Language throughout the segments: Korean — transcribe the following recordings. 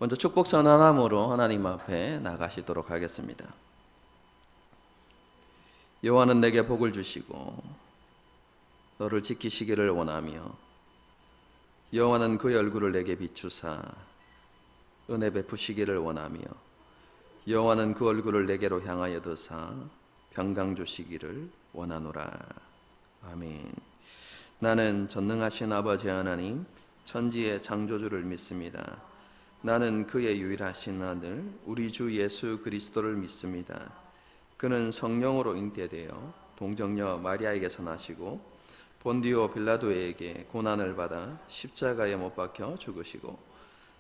먼저 축복 선언함으로 하나님 앞에 나가시도록 하겠습니다. 여호와는 내게 복을 주시고 너를 지키시기를 원하며 여호와는 그의 얼굴을 내게 비추사 은혜 베푸시기를 원하며 여호와는 그 얼굴을 내게로 향하여 드사 평강 주시기를 원하노라. 아멘. 나는 전능하신 아버지 하나님 천지의 창조주를 믿습니다. 나는 그의 유일하신 아들 우리 주 예수 그리스도를 믿습니다. 그는 성령으로 잉태되어 동정녀 마리아에게서 나시고 본디오 빌라도에게 고난을 받아 십자가에 못 박혀 죽으시고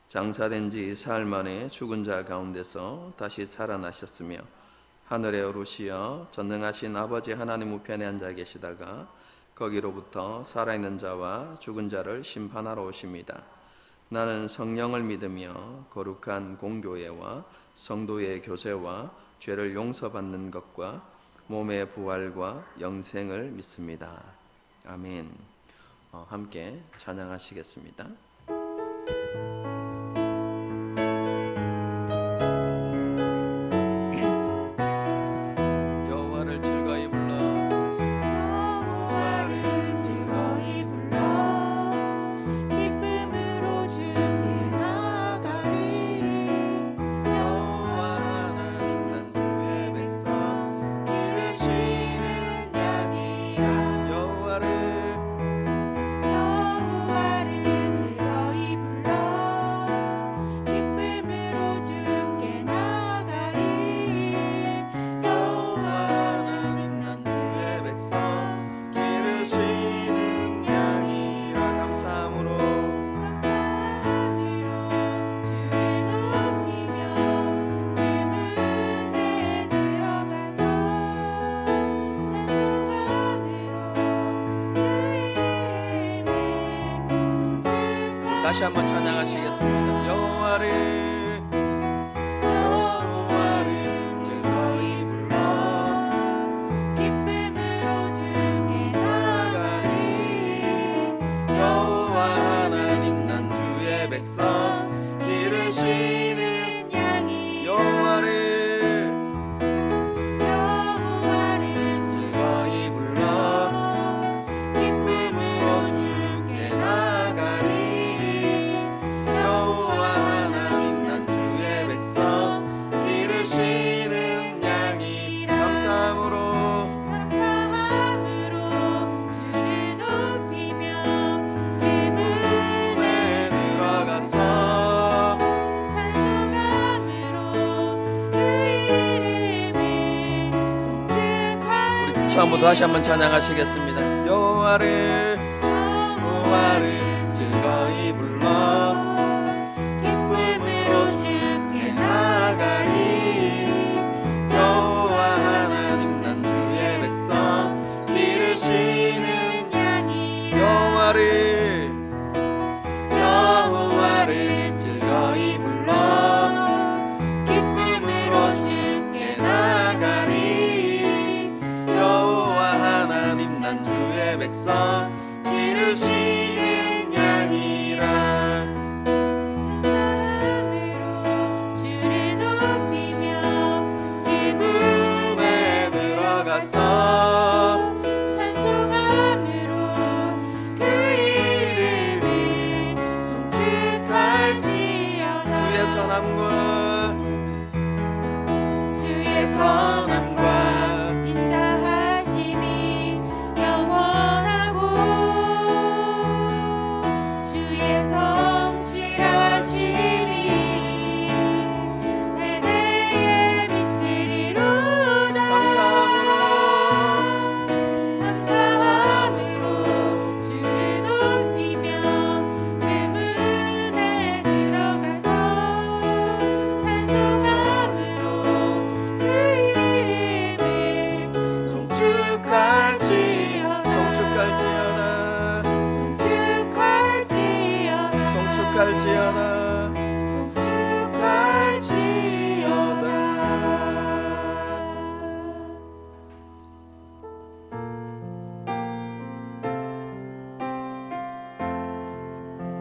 장사된 지 사흘 만에 죽은 자 가운데서 다시 살아나셨으며 하늘에 오르시어 전능하신 아버지 하나님 우편에 앉아 계시다가 거기로부터 살아있는 자와 죽은 자를 심판하러 오십니다. 나는 성령을 믿으며 거룩한 공교회와 성도의 교제와 죄를 용서받는 것과 몸의 부활과 영생을 믿습니다. 아멘. 함께 찬양하시겠습니다. 여호와를 즐거이 불러 여호와를 즐거이 불러 기쁨으로 주께 나아가리. 여호와 하나님 난 주의 백성 기르시는 양이라. 여호와를 즐거이 불러 기쁨으로 주께 나아가리. 여호와 하나님 난 주의 백성 기르시는 양이라. 감사함으로 주를 높이며 그 문에 들어가서 찬송함으로 그 이름을 다시 한번 찬양하시겠습니다. 여호와를 즐거이 불러 기쁨으로 주께 나아가리. 여호와 하나님 난 주의 백성 기르시는 양이 여호와를 즐거이 불러 기쁨으로 주께 나아가리. 여호와 하나님 난 주의 백성 기르시는 양이. 감사함으로 주를 높이며 그 문에 들어가서 찬송함으로 그 이름을 송축하리. 우리 처음부터 다시 한번 찬양하시겠습니다. 여호와를 즐거이 불러 기쁨으로 주께 나아가리. 여호와 하나님 난 주의 백성 기르시는 양이 여호와를 즐거이 불러 기쁨으로 주께 나아가리. 여호와 하나님 난 주의 백성 기르시는 양이라. 찬송함으로 주를 높이며 그 문에 들어가서 찬송함으로 그 이름을 송축할지어다. 주의 선함과 주의 선함과 인자하심이 영원하고 주의 성실하심이 대대에 미치리로다. 감사함으로 주를 높이며 그 문에 들어가서 찬송함으로 그 이름을 송축할지어다.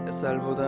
햇살보다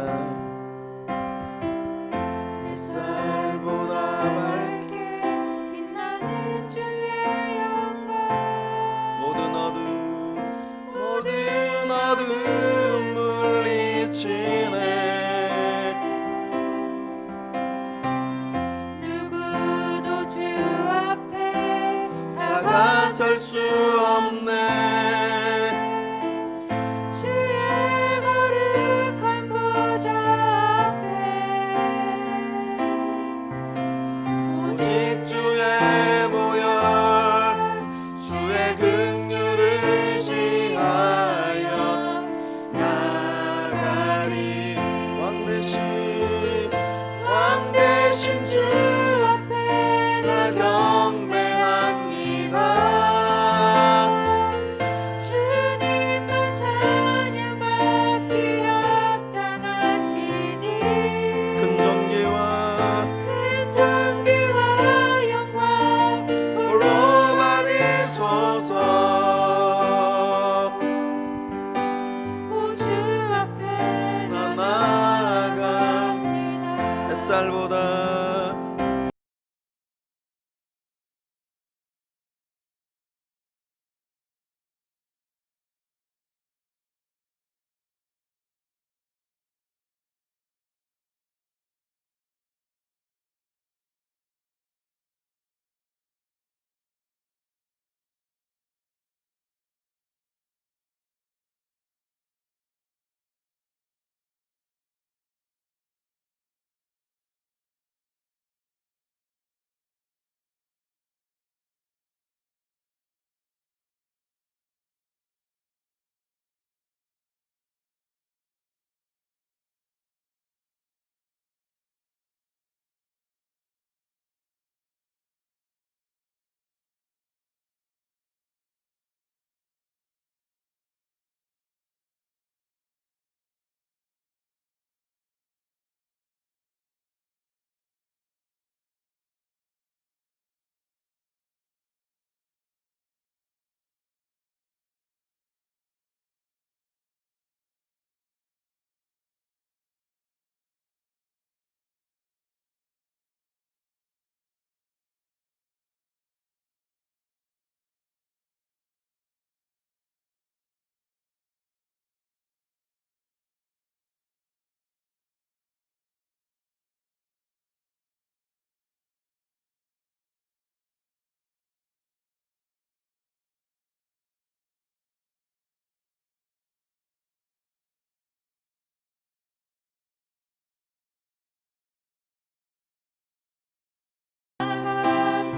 날보다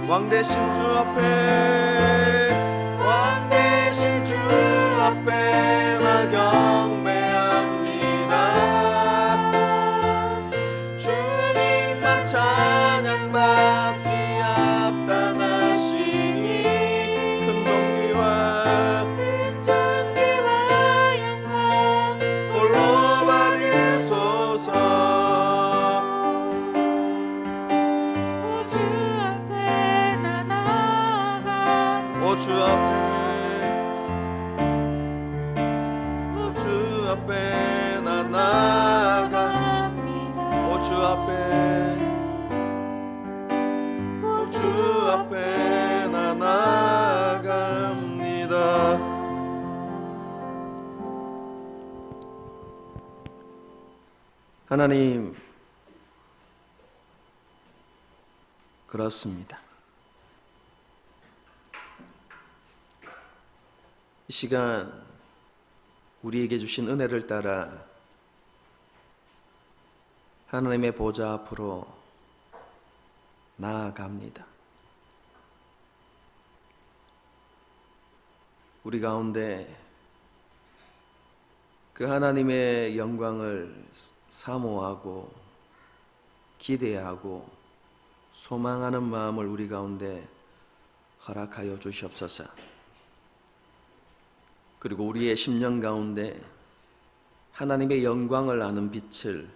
왕 대신 주 앞에 왕 대신 주 앞에 나 경배합니다. 주님만 찬양받기 합당하시니 큰 존귀와 영광 홀로 받으소서. 오 주 앞에 나 나가 오 주 앞에 나 나갑니다. 하나님, 그렇습니다. 이 시간 우리에게 주신 은혜를 따라 하나님의 보좌 앞으로 나아갑니다. 우리 가운데 그 하나님의 영광을 사모하고 기대하고 소망하는 마음을 우리 가운데 허락하여 주시옵소서. 그리고 우리의 심령 가운데 하나님의 영광을 아는 빛을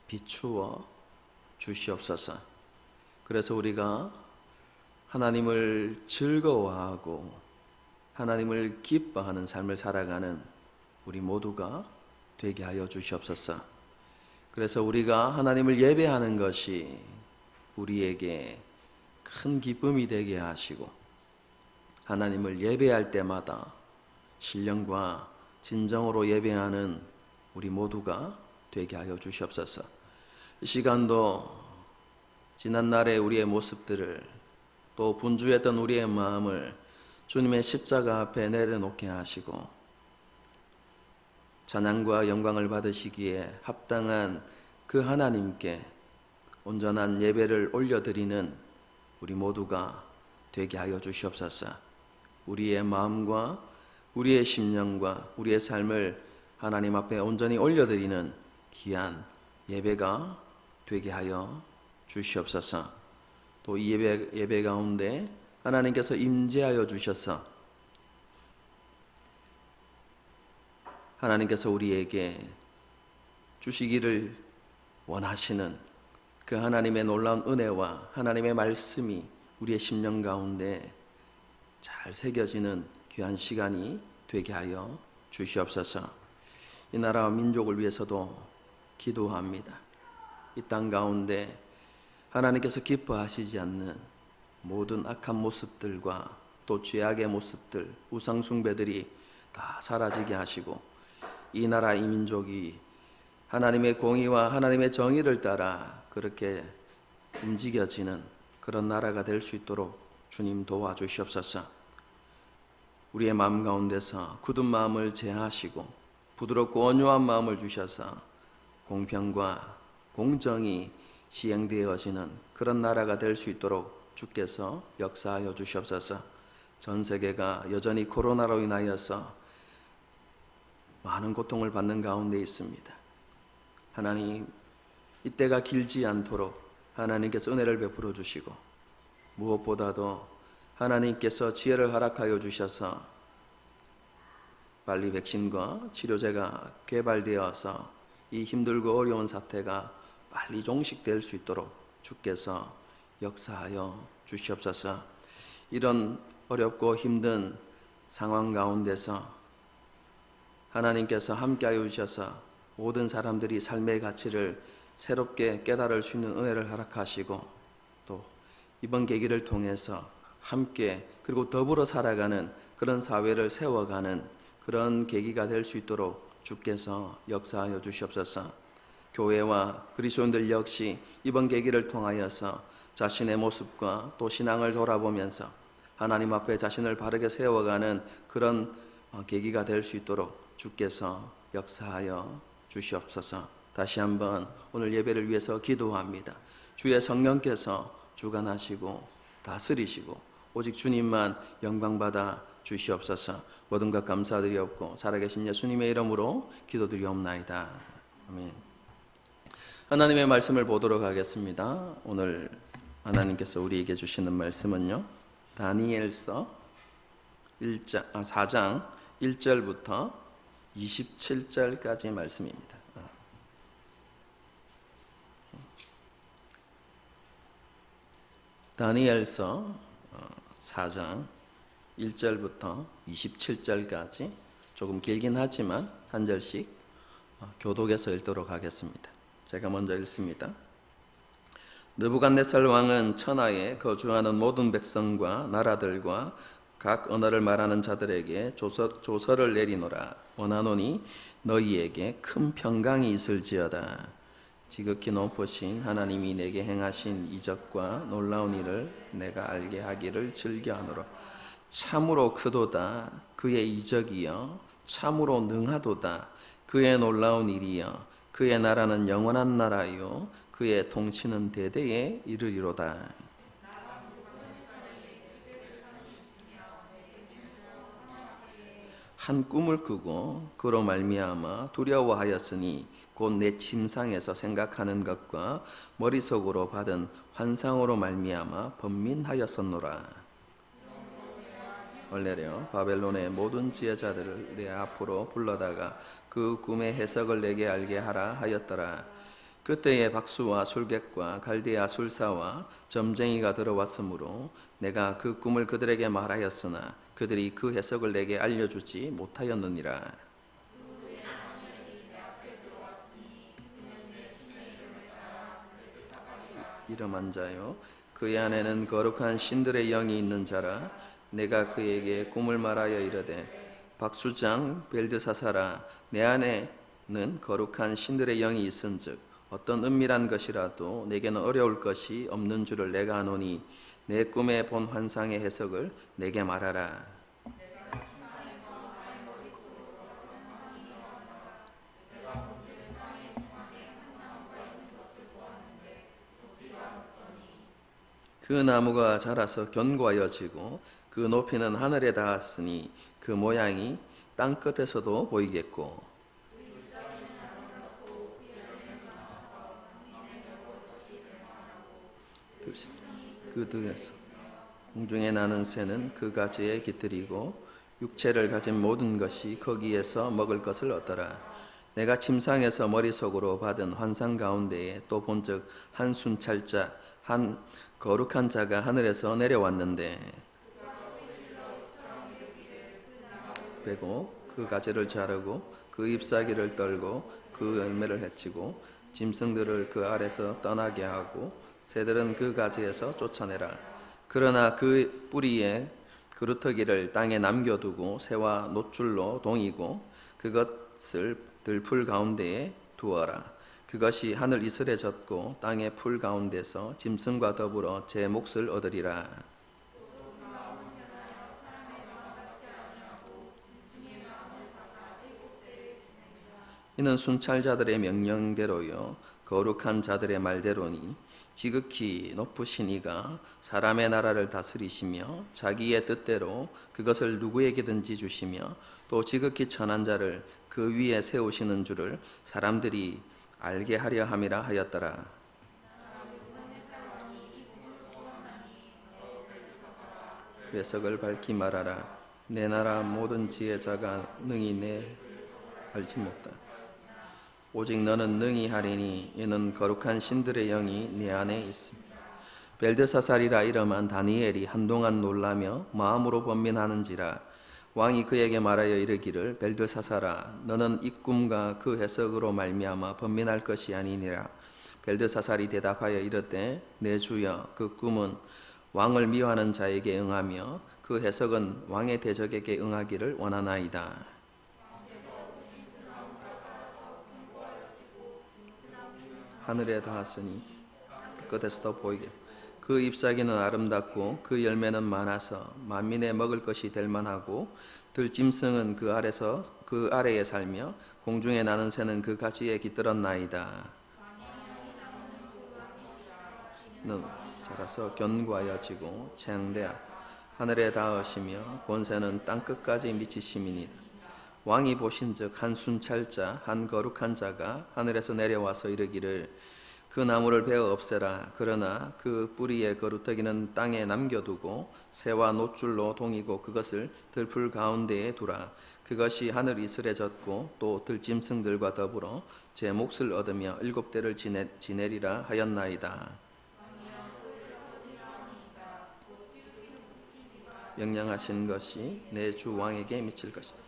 비추어 주시옵소서. 그래서 우리가 하나님을 즐거워하고 하나님을 기뻐하는 삶을 살아가는 우리 모두가 되게 하여 주시옵소서. 그래서 우리가 하나님을 예배하는 것이 우리에게 큰 기쁨이 되게 하시고 하나님을 예배할 때마다 신령과 진정으로 예배하는 우리 모두가 되게 하여 주시옵소서. 이 시간도 지난날의 우리의 모습들을 또 분주했던 우리의 마음을 주님의 십자가 앞에 내려놓게 하시고 찬양과 영광을 받으시기에 합당한 그 하나님께 온전한 예배를 올려드리는 우리 모두가 되게 하여 주시옵소서. 우리의 마음과 우리의 심령과 우리의 삶을 하나님 앞에 온전히 올려드리는 귀한 예배가 되게 하여 주시옵소서. 또 이 예배 가운데 하나님께서 임재하여 주셔서 하나님께서 우리에게 주시기를 원하시는 그 하나님의 놀라운 은혜와 하나님의 말씀이 우리의 심령 가운데 잘 새겨지는 귀한 시간이 되게 하여 주시옵소서. 이 나라와 민족을 위해서도 기도합니다. 이 땅 가운데 하나님께서 기뻐하시지 않는 모든 악한 모습들과 또 죄악의 모습들, 우상 숭배들이 다 사라지게 하시고 이 나라 이 민족이 하나님의 공의와 하나님의 정의를 따라 그렇게 움직여지는 그런 나라가 될 수 있도록 주님 도와주시옵소서. 우리의 마음 가운데서 굳은 마음을 제하시고 부드럽고 온유한 마음을 주셔서 공평과 공정이 시행되어지는 그런 나라가 될 수 있도록 주께서 역사하여 주시옵소서. 전 세계가 여전히 코로나로 인하여서 많은 고통을 받는 가운데 있습니다. 하나님, 이때가 길지 않도록 하나님께서 은혜를 베풀어 주시고 무엇보다도 하나님께서 지혜를 허락하여 주셔서 빨리 백신과 치료제가 개발되어서 이 힘들고 어려운 사태가 빨리 종식될 수 있도록 주께서 역사하여 주시옵소서. 이런 어렵고 힘든 상황 가운데서 하나님께서 함께하여 주셔서 모든 사람들이 삶의 가치를 새롭게 깨달을 수 있는 은혜를 허락하시고 또 이번 계기를 통해서 함께 그리고 더불어 살아가는 그런 사회를 세워가는 그런 계기가 될 수 있도록 주께서 역사하여 주시옵소서. 교회와 그리스도인들 역시 이번 계기를 통하여서 자신의 모습과 또 신앙을 돌아보면서 하나님 앞에 자신을 바르게 세워가는 그런 계기가 될 수 있도록 주께서 역사하여 주시옵소서. 다시 한번 오늘 예배를 위해서 기도합니다. 주의 성령께서 주관하시고 다스리시고 오직 주님만 영광받아 주시옵소서. 모든 것 감사드리옵고 살아계신 예수님의 이름으로 기도드리옵나이다. 아멘. 하나님의 말씀을 보도록 하겠습니다. 오늘 하나님께서 우리에게 주시는 말씀은요, 다니엘서 4장 1절부터 27절까지 말씀입니다. 다니엘서 4장 1절부터 27절까지 조금 길긴 하지만 한 절씩 교독해서 읽도록 하겠습니다. 제가 먼저 읽습니다. 느부갓네살 왕은 천하에 거주하는 모든 백성과 나라들과 각 언어를 말하는 자들에게 조서를 내리노라. 원하노니 너희에게 큰 평강이 있을지어다. 지극히 높으신 하나님이 내게 행하신 이적과 놀라운 일을 내가 알게 하기를 즐겨하노라. 참으로 크도다 그의 이적이여, 참으로 능하도다 그의 놀라운 일이여. 그의 나라는 영원한 나라요, 그의 통치는 대대에 이르리로다. 한 꿈을 꾸고 그로 말미암아 두려워하였으니 곧 내 침상에서 생각하는 것과 머릿속으로 받은 환상으로 말미암아 번민하였었노라. 원래요 바벨론의 모든 지혜자들을 내 앞으로 불러다가 그 꿈의 해석을 내게 알게 하라 하였더라. 그때에 박수와 술객과 갈대아 술사와 점쟁이가 들어왔으므로 내가 그 꿈을 그들에게 말하였으나 그들이 그 해석을 내게 알려주지 못하였느니라. 이름한 자요, 그의 안에는 거룩한 신들의 영이 있는 자라. 내가 그에게 꿈을 말하여 이르되 박수장 벨드사사라, 내 안에는 거룩한 신들의 영이 있은즉 어떤 은밀한 것이라도 내게는 어려울 것이 없는 줄을 내가 아노니 내 꿈에 본 환상의 해석을 내게 말하라. 그 나무가 자라서 견고하여지고 그 높이는 하늘에 닿았으니 그 모양이 땅 끝에서도 보이겠고 그 등에서 공중에 나는 새는 그 가지에 깃들이고 육체를 가진 모든 것이 거기에서 먹을 것을 얻더라. 내가 침상에서 머릿속으로 받은 환상 가운데에 또 본즉 한 순찰자 한 거룩한 자가 하늘에서 내려왔는데 빼고 그 가지를 자르고 그 잎사귀를 떨고 그 열매를 해치고 짐승들을 그 아래서 떠나게 하고 새들은 그 가지에서 쫓아내라. 그러나 그 뿌리에 그루터기를 땅에 남겨두고 새와 노줄로 동이고 그것을 들풀 가운데에 두어라. 그것이 하늘 이슬에 젖고 땅의 풀 가운데서 짐승과 더불어 제 몫을 얻으리라. 이는 순찰자들의 명령대로요 거룩한 자들의 말대로니 지극히 높으신 이가 사람의 나라를 다스리시며 자기의 뜻대로 그것을 누구에게든지 주시며 또 지극히 천한 자를 그 위에 세우시는 줄을 사람들이 알게 하려 함이라 하였더라. 외석을 밝히 말하라. 내 나라 모든 지혜자가 능히 내 알지 못다. 오직 너는 능히 하리니 이는 거룩한 신들의 영이 네 안에 있습니다. 벨드사살이라 이름한 다니엘이 한동안 놀라며 마음으로 번민하는지라 왕이 그에게 말하여 이르기를 벨드사살아 너는 이 꿈과 그 해석으로 말미암아 번민할 것이 아니니라. 벨드사살이 대답하여 이르되 내 주여 그 꿈은 왕을 미워하는 자에게 응하며 그 해석은 왕의 대적에게 응하기를 원하나이다. 하늘에 닿았으니 끝에서도 보이게 그 잎사귀는 아름답고 그 열매는 많아서 만민의 먹을 것이 될 만하고 들짐승은 그 아래에 살며 공중에 나는 새는 그 가지에 깃들었나이다. 는 자라서 견고하여 지고 채양되어 하늘에 닿으시며 권세는 땅 끝까지 미치심이니이다. 왕이 보신즉 한 순찰자 한 거룩한 자가 하늘에서 내려와서 이르기를 그 나무를 베어 없애라. 그러나 그 뿌리의 거루터기는 땅에 남겨두고 새와 노줄로 동이고 그것을 들풀 가운데에 두라. 그것이 하늘 이슬에 젖고 또 들짐승들과 더불어 제 몫을 얻으며 7대를 지내리라 하였나이다. 명령하신 것이 내 주 왕에게 미칠 것이다.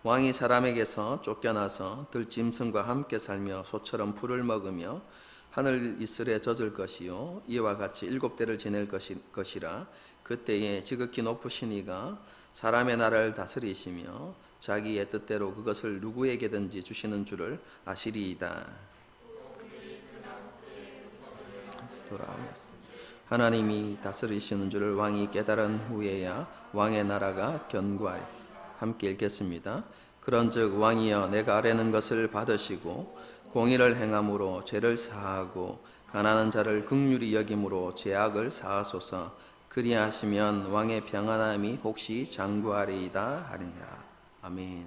왕이 사람에게서 쫓겨나서 들짐승과 함께 살며 소처럼 풀을 먹으며 하늘 이슬에 젖을 것이요 이와 같이 7대를 지낼 것이라. 그때에 지극히 높으신 이가 사람의 나라를 다스리시며 자기의 뜻대로 그것을 누구에게든지 주시는 줄을 아시리이다. 돌아오겠습니다. 하나님이 다스리시는 줄을 왕이 깨달은 후에야 왕의 나라가 견고하리. 함께 읽겠습니다. 그런즉 왕이여 내가 아뢰는 것을 받으시고 공의를 행함으로 죄를 사하고 가난한 자를 긍휼히 여김으로 죄악을 사하소서. 그리하시면 왕의 평안함이 혹시 장구하리이다 하리니라. 아멘.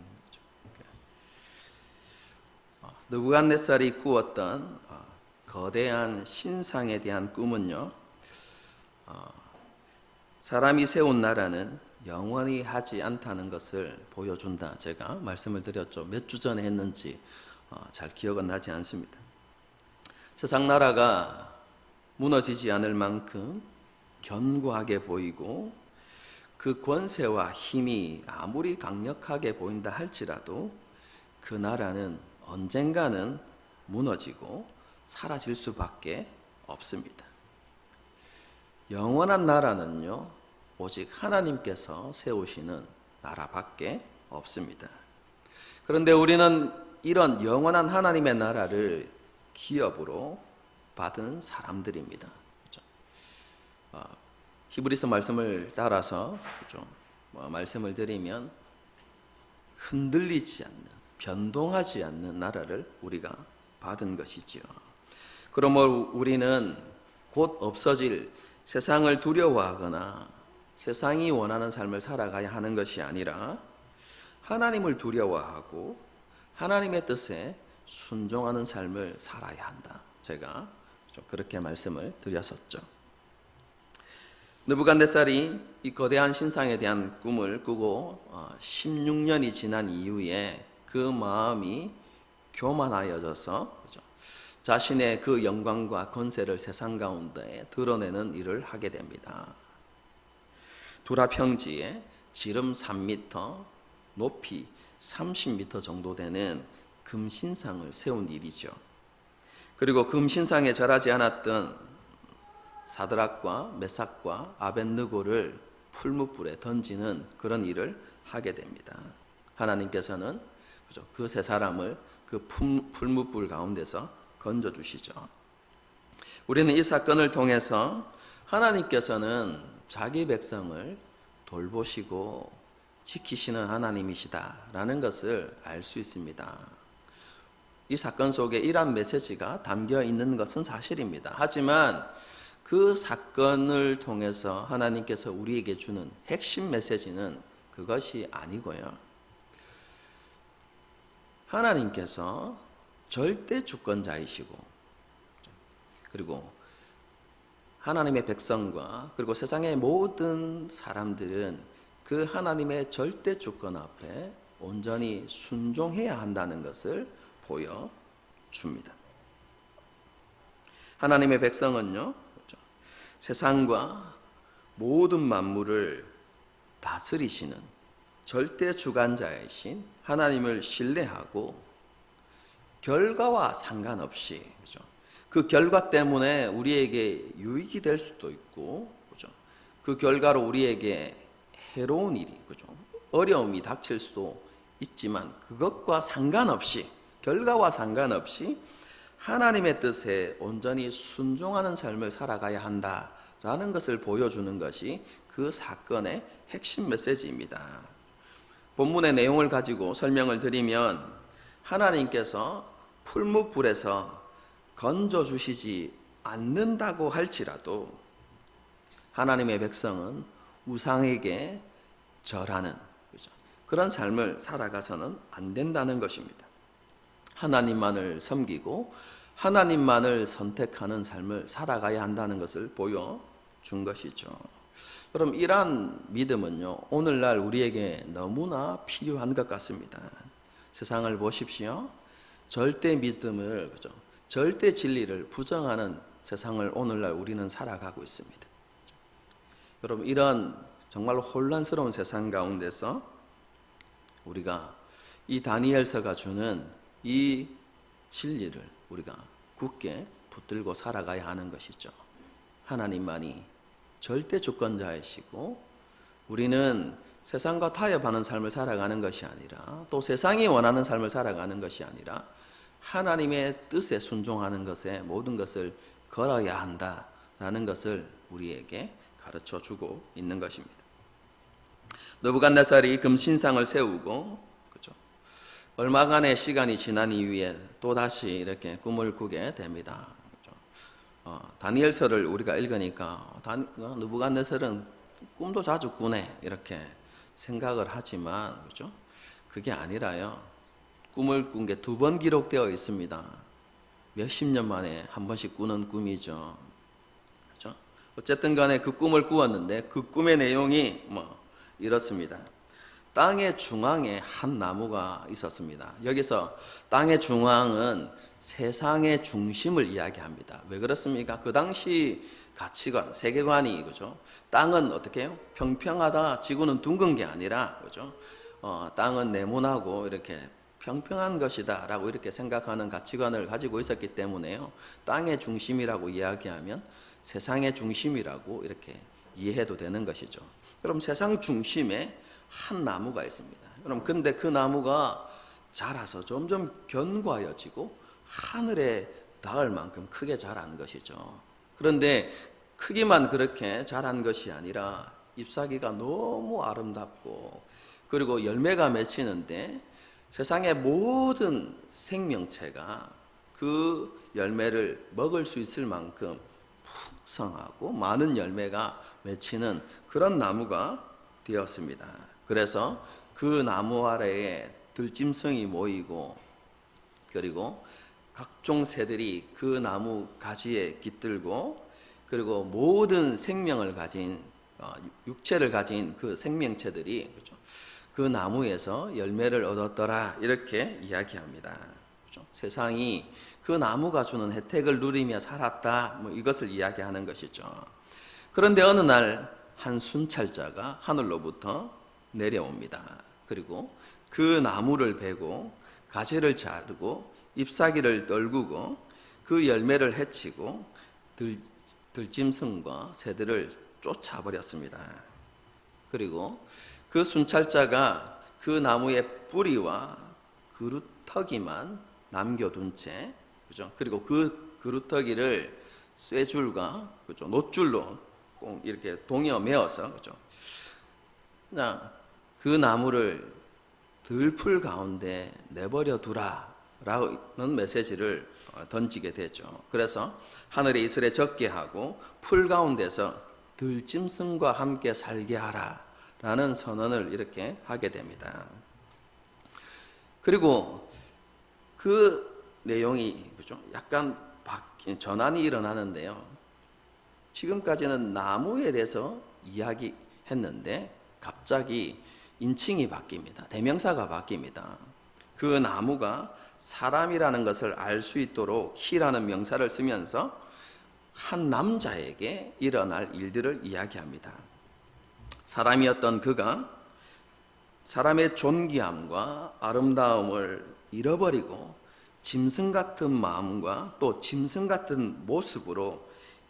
느부갓네살이 꾸었던 거대한 신상에 대한 꿈은요, 사람이 세운 나라는 영원히 하지 않다는 것을 보여준다. 제가 말씀을 드렸죠. 몇 주 전에 했는지 잘 기억은 나지 않습니다. 세상 나라가 무너지지 않을 만큼 견고하게 보이고 그 권세와 힘이 아무리 강력하게 보인다 할지라도 그 나라는 언젠가는 무너지고 사라질 수밖에 없습니다. 영원한 나라는요, 오직 하나님께서 세우시는 나라밖에 없습니다. 그런데 우리는 이런 영원한 하나님의 나라를 기업으로 받은 사람들입니다. 그렇죠? 히브리서 말씀을 따라서 좀 말씀을 드리면 흔들리지 않는, 변동하지 않는 나라를 우리가 받은 것이지요. 그러므로 우리는 곧 없어질 세상을 두려워하거나 세상이 원하는 삶을 살아가야 하는 것이 아니라 하나님을 두려워하고 하나님의 뜻에 순종하는 삶을 살아야 한다. 제가 좀 그렇게 말씀을 드렸었죠. 느부갓네살이 이 거대한 신상에 대한 꿈을 꾸고 16년이 지난 이후에 그 마음이 교만하여져서 자신의 그 영광과 권세를 세상 가운데 드러내는 일을 하게 됩니다. 두라 평지에 지름 3m, 높이 30m 정도 되는 금신상을 세운 일이죠. 그리고 금신상에 절하지 않았던 사드락과 메삭과 아벳느고를 풀무불에 던지는 그런 일을 하게 됩니다. 하나님께서는 그 세 사람을 그 풀무불 가운데서 건져주시죠. 우리는 이 사건을 통해서 하나님께서는 자기 백성을 돌보시고 지키시는 하나님이시다라는 것을 알 수 있습니다. 이 사건 속에 이러한 메시지가 담겨 있는 것은 사실입니다. 하지만 그 사건을 통해서 하나님께서 우리에게 주는 핵심 메시지는 그것이 아니고요. 하나님께서 절대 주권자이시고, 그리고 하나님의 백성과 그리고 세상의 모든 사람들은 그 하나님의 절대 주권 앞에 온전히 순종해야 한다는 것을 보여줍니다. 하나님의 백성은요, 세상과 모든 만물을 다스리시는 절대 주관자이신 하나님을 신뢰하고 결과와 상관없이, 그 결과 때문에 우리에게 유익이 될 수도 있고, 그 결과로 우리에게 해로운 일이, 어려움이 닥칠 수도 있지만 그것과 상관없이, 결과와 상관없이 하나님의 뜻에 온전히 순종하는 삶을 살아가야 한다라는 것을 보여주는 것이 그 사건의 핵심 메시지입니다. 본문의 내용을 가지고 설명을 드리면, 하나님께서 풀무불에서 건져주시지 않는다고 할지라도 하나님의 백성은 우상에게 절하는 그런 삶을 살아가서는 안 된다는 것입니다. 하나님만을 섬기고 하나님만을 선택하는 삶을 살아가야 한다는 것을 보여준 것이죠. 그럼 이러한 믿음은요, 오늘날 우리에게 너무나 필요한 것 같습니다. 세상을 보십시오. 절대 믿음을, 절대 진리를 부정하는 세상을 오늘날 우리는 살아가고 있습니다. 여러분, 이런 정말 혼란스러운 세상 가운데서 우리가 이 다니엘서가 주는 이 진리를 우리가 굳게 붙들고 살아가야 하는 것이죠. 하나님만이 절대 주권자이시고, 우리는 세상과 타협하는 삶을 살아가는 것이 아니라, 또 세상이 원하는 삶을 살아가는 것이 아니라 하나님의 뜻에 순종하는 것에 모든 것을 걸어야 한다라는 것을 우리에게 가르쳐 주고 있는 것입니다. 느부갓네살이 금신상을 세우고, 얼마간의 시간이 지난 이후에 또다시 이렇게 꿈을 꾸게 됩니다. 다니엘서를 우리가 읽으니까 느부갓네살은 꿈도 자주 꾸네 이렇게 생각을 하지만, 그게 아니라요, 꿈을 꾼 게 2번 기록되어 있습니다. 몇십 년 만에 한 번씩 꾸는 꿈이죠. 어쨌든 간에 그 꿈을 꾸었는데 그 꿈의 내용이 이렇습니다. 땅의 중앙에 한 나무가 있었습니다. 여기서 땅의 중앙은 세상의 중심을 이야기합니다. 왜 그렇습니까? 그 당시 가치관, 세계관이, 땅은 어떻게 해요? 평평하다, 지구는 둥근 게 아니라, 땅은 네모나고 이렇게 평평한 것이다 라고 이렇게 생각하는 가치관을 가지고 있었기 때문에요, 땅의 중심이라고 이야기하면 세상의 중심이라고 이렇게 이해해도 되는 것이죠. 그럼 세상 중심에 한 나무가 있습니다. 그럼 근데 그 나무가 자라서 점점 견고해지고 하늘에 닿을 만큼 크게 자란 것이죠. 그런데 크기만 그렇게 자란 것이 아니라 잎사귀가 너무 아름답고, 그리고 열매가 맺히는데 세상의 모든 생명체가 그 열매를 먹을 수 있을 만큼 풍성하고 많은 열매가 맺히는 그런 나무가 되었습니다. 그래서 그 나무 아래에 들짐승이 모이고, 그리고 각종 새들이 그 나무 가지에 깃들고, 그리고 모든 생명을 가진, 육체를 가진 그 생명체들이 그 나무에서 열매를 얻었더라 이렇게 이야기합니다. 세상이 그 나무가 주는 혜택을 누리며 살았다, 이것을 이야기하는 것이죠. 그런데 어느 날 한 순찰자가 하늘로부터 내려옵니다. 그리고 그 나무를 베고 가지를 자르고 잎사귀를 떨구고 그 열매를 해치고 들짐승과 새들을 쫓아버렸습니다. 그리고 그 순찰자가 그 나무의 뿌리와 그루터기만 남겨둔 채, 그죠? 그리고 그 그루터기를 쇠줄과, 그죠? 노줄로 꼭 이렇게 동여 매어서, 그죠? 그냥 그 나무를 들풀 가운데 내버려 두라라는 메시지를 던지게 되죠. 그래서 하늘의 이슬에 젖게 하고 풀 가운데서 들짐승과 함께 살게 하라라는 선언을 이렇게 하게 됩니다. 그리고 그 내용이, 그죠? 약간 전환이 일어나는데요. 지금까지는 나무에 대해서 이야기했는데 갑자기 인칭이 바뀝니다. 대명사가 바뀝니다. 그 나무가 사람이라는 것을 알 수 있도록 히라는 명사를 쓰면서 한 남자에게 일어날 일들을 이야기합니다. 사람이었던 그가 사람의 존귀함과 아름다움을 잃어버리고 짐승 같은 마음과 또 짐승 같은 모습으로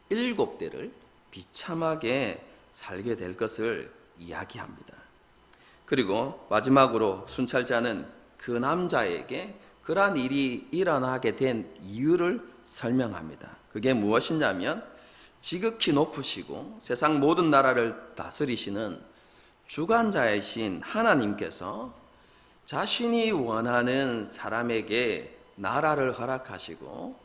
7대를 비참하게 살게 될 것을 이야기합니다. 그리고 마지막으로 순찰자는 그 남자에게 그러한 일이 일어나게 된 이유를 설명합니다. 그게 무엇이냐면 지극히 높으시고 세상 모든 나라를 다스리시는 주관자이신 하나님께서 자신이 원하는 사람에게 나라를 허락하시고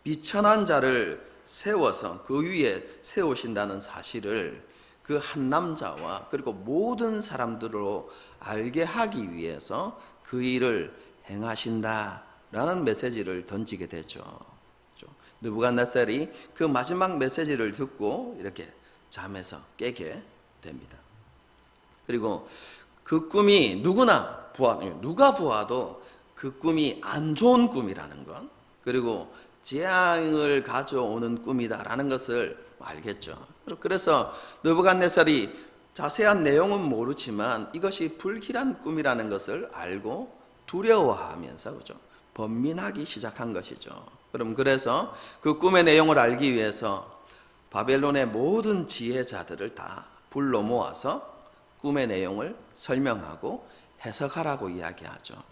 비천한 자를 세워서 그 위에 세우신다는 사실을 그 한 남자와 그리고 모든 사람들로 알게 하기 위해서 그 일을 행하신다라는 메시지를 던지게 되죠. 느부갓네살이 그 마지막 메시지를 듣고 이렇게 잠에서 깨게 됩니다. 그리고 그 꿈이 누가 보아도 그 꿈이 안 좋은 꿈이라는 것, 그리고 재앙을 가져오는 꿈이다라는 것을 알겠죠. 그래서 느부갓네살이 자세한 내용은 모르지만 이것이 불길한 꿈이라는 것을 알고 두려워하면서, 그죠? 번민하기 시작한 것이죠. 그래서 그 꿈의 내용을 알기 위해서 바벨론의 모든 지혜자들을 다 불러 모아서 꿈의 내용을 설명하고 해석하라고 이야기하죠.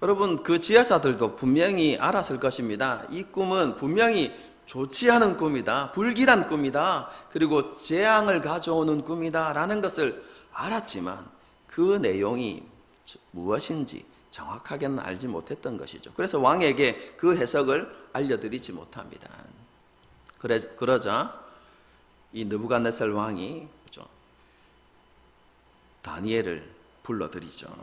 여러분, 그 지혜자들도 분명히 알았을 것입니다. 이 꿈은 분명히 좋지 않은 꿈이다, 불길한 꿈이다, 그리고 재앙을 가져오는 꿈이다 라는 것을 알았지만 그 내용이 무엇인지 정확하게는 알지 못했던 것이죠. 그래서 왕에게 그 해석을 알려드리지 못합니다. 그러자 이 느부갓네살 왕이, 그죠? 다니엘을 불러들이죠.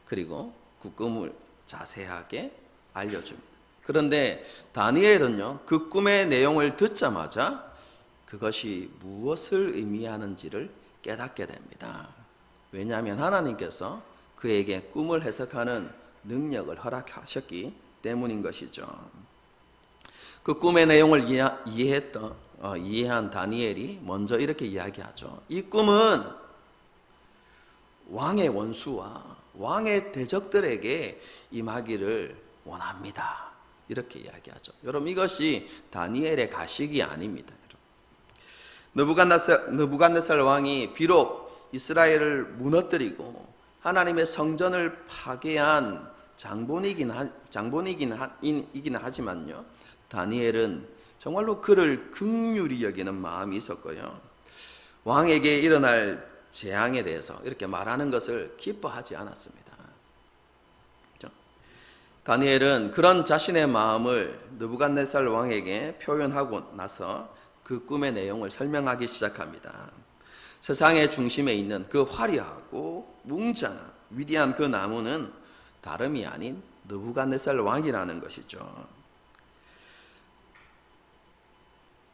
그리고 그 꿈을 자세하게 알려줍니다. 그런데 다니엘은요, 그 꿈의 내용을 듣자마자 그것이 무엇을 의미하는지를 깨닫게 됩니다. 왜냐하면 하나님께서 그에게 꿈을 해석하는 능력을 허락하셨기 때문인 것이죠. 그 꿈의 내용을 이해한 다니엘이 먼저 이렇게 이야기하죠. 이 꿈은 왕의 원수와 왕의 대적들에게 임하기를 원합니다. 이렇게 이야기하죠. 여러분, 이것이 다니엘의 가식이 아닙니다. 느부갓네살 왕이 비록 이스라엘을 무너뜨리고 하나님의 성전을 파괴한 장본이긴 하지만요, 다니엘은 정말로 그를 긍휼히 여기는 마음이 있었고요, 왕에게 일어날 재앙에 대해서 이렇게 말하는 것을 기뻐하지 않았습니다. 다니엘은 그런 자신의 마음을 느부갓네살 왕에게 표현하고 나서 그 꿈의 내용을 설명하기 시작합니다. 세상의 중심에 있는 그 화려하고 웅장한 위대한 그 나무는 다름이 아닌 느부갓네살 왕이라는 것이죠.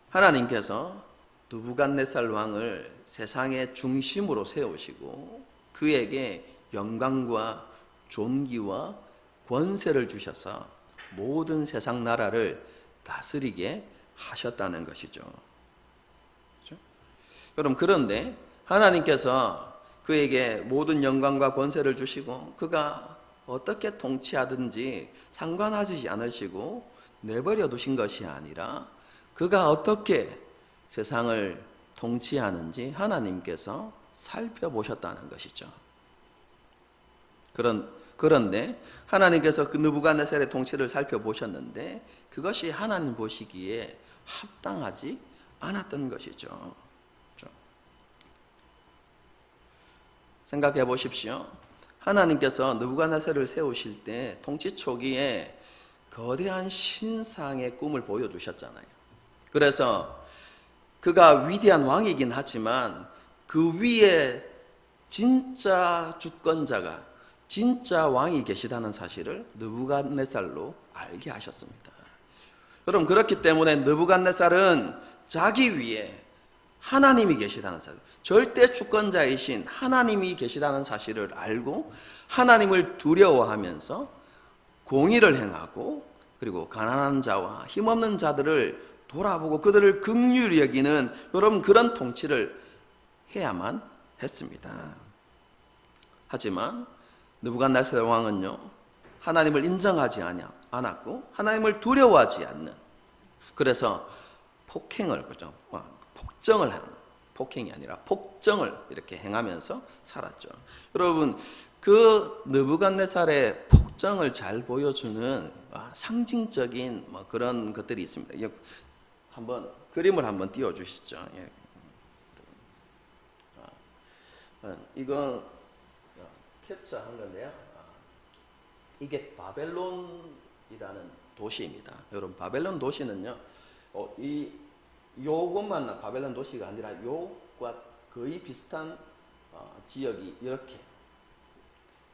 하나님께서 느부갓네살 왕을 세상의 중심으로 세우시고 그에게 영광과 존귀와 권세를 주셔서 모든 세상 나라를 다스리게 하셨다는 것이죠. 그렇죠? 여러분, 그런데 하나님께서 그에게 모든 영광과 권세를 주시고 그가 어떻게 통치하든지 상관하지 않으시고 내버려 두신 것이 아니라 그가 어떻게 세상을 통치하는지 하나님께서 살펴보셨다는 것이죠. 그런데 하나님께서 그 느부갓네살의 통치를 살펴보셨는데 그것이 하나님 보시기에 합당하지 않았던 것이죠. 생각해 보십시오. 하나님께서 느부갓네살을 세우실 때 통치 초기에 거대한 신상의 꿈을 보여주셨잖아요. 그래서 그가 위대한 왕이긴 하지만 그 위에 진짜 주권자가 진짜 왕이 계시다는 사실을 느부갓네살로 알게 하셨습니다. 여러분, 그렇기 때문에 느부갓네살은 자기 위에 하나님이 계시다는 사실, 절대 주권자이신 하나님이 계시다는 사실을 알고 하나님을 두려워하면서 공의를 행하고 그리고 가난한 자와 힘없는 자들을 돌아보고 그들을 긍휼히 여기는 여러분 그런 통치를 해야만 했습니다. 하지만 느부갓네살 왕은요, 하나님을 인정하지 않았고 하나님을 두려워하지 않는, 그래서 폭행을, 폭정을 하는, 폭행이 아니라 폭정을 이렇게 행하면서 살았죠. 여러분, 그 느부갓네살의 폭정을 잘 보여주는 상징적인 그런 것들이 있습니다. 한번 그림을 한번 띄워 주시죠. 이건 캡처한 건데요. 이게 바벨론이라는 도시입니다. 여러분, 바벨론 도시는요, 요것만 바벨론 도시가 아니라 요것과 거의 비슷한 지역이 이렇게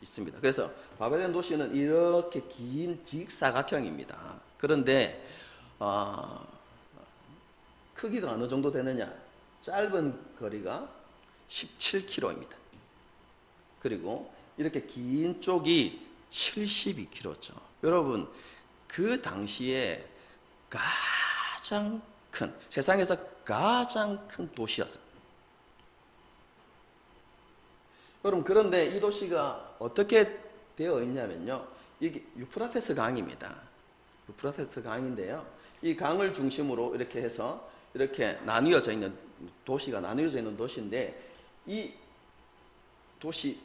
있습니다. 그래서 바벨론 도시는 이렇게 긴 직사각형입니다. 그런데 크기가 어느 정도 되느냐? 짧은 거리가 17km입니다. 그리고 이렇게 긴 쪽이 72km죠. 여러분, 그 당시에 가장 큰, 세상에서 가장 큰 도시였습니다. 여러분, 그런데 이 도시가 어떻게 되어 있냐면요, 이게 유프라테스 강입니다. 유프라테스 강인데요, 이 강을 중심으로 이렇게 해서 이렇게 나뉘어져 있는 도시가 나뉘어져 있는 도시인데, 이 도시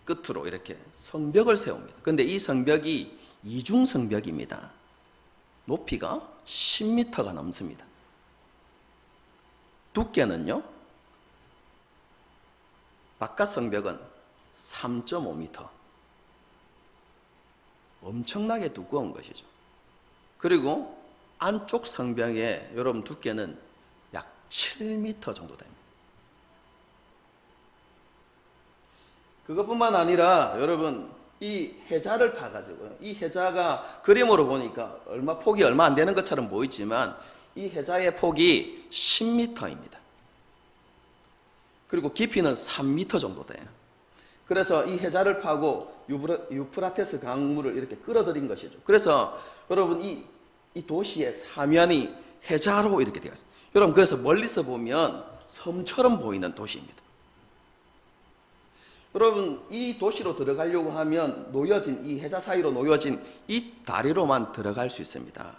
끝으로 이렇게 성벽을 세웁니다. 그런데 이 성벽이 이중 성벽입니다. 높이가 10m가 넘습니다. 두께는요, 바깥 성벽은 3.5m. 엄청나게 두꺼운 것이죠. 그리고 안쪽 성벽의 여러분 두께는 약 7m 정도 됩니다. 그것뿐만 아니라 여러분, 이 해자를 파가지고요, 이 해자가 그림으로 보니까 폭이 얼마 안 되는 것처럼 보이지만 이 해자의 폭이 10m입니다. 그리고 깊이는 3m 정도 돼요. 그래서 이 해자를 파고 유프라테스 강물을 이렇게 끌어들인 것이죠. 그래서 여러분, 이 도시의 사면이 해자로 이렇게 되어 있습니다. 여러분, 그래서 멀리서 보면 섬처럼 보이는 도시입니다. 여러분, 이 도시로 들어가려고 하면 놓여진, 이 해자 사이로 놓여진 이 다리로만 들어갈 수 있습니다.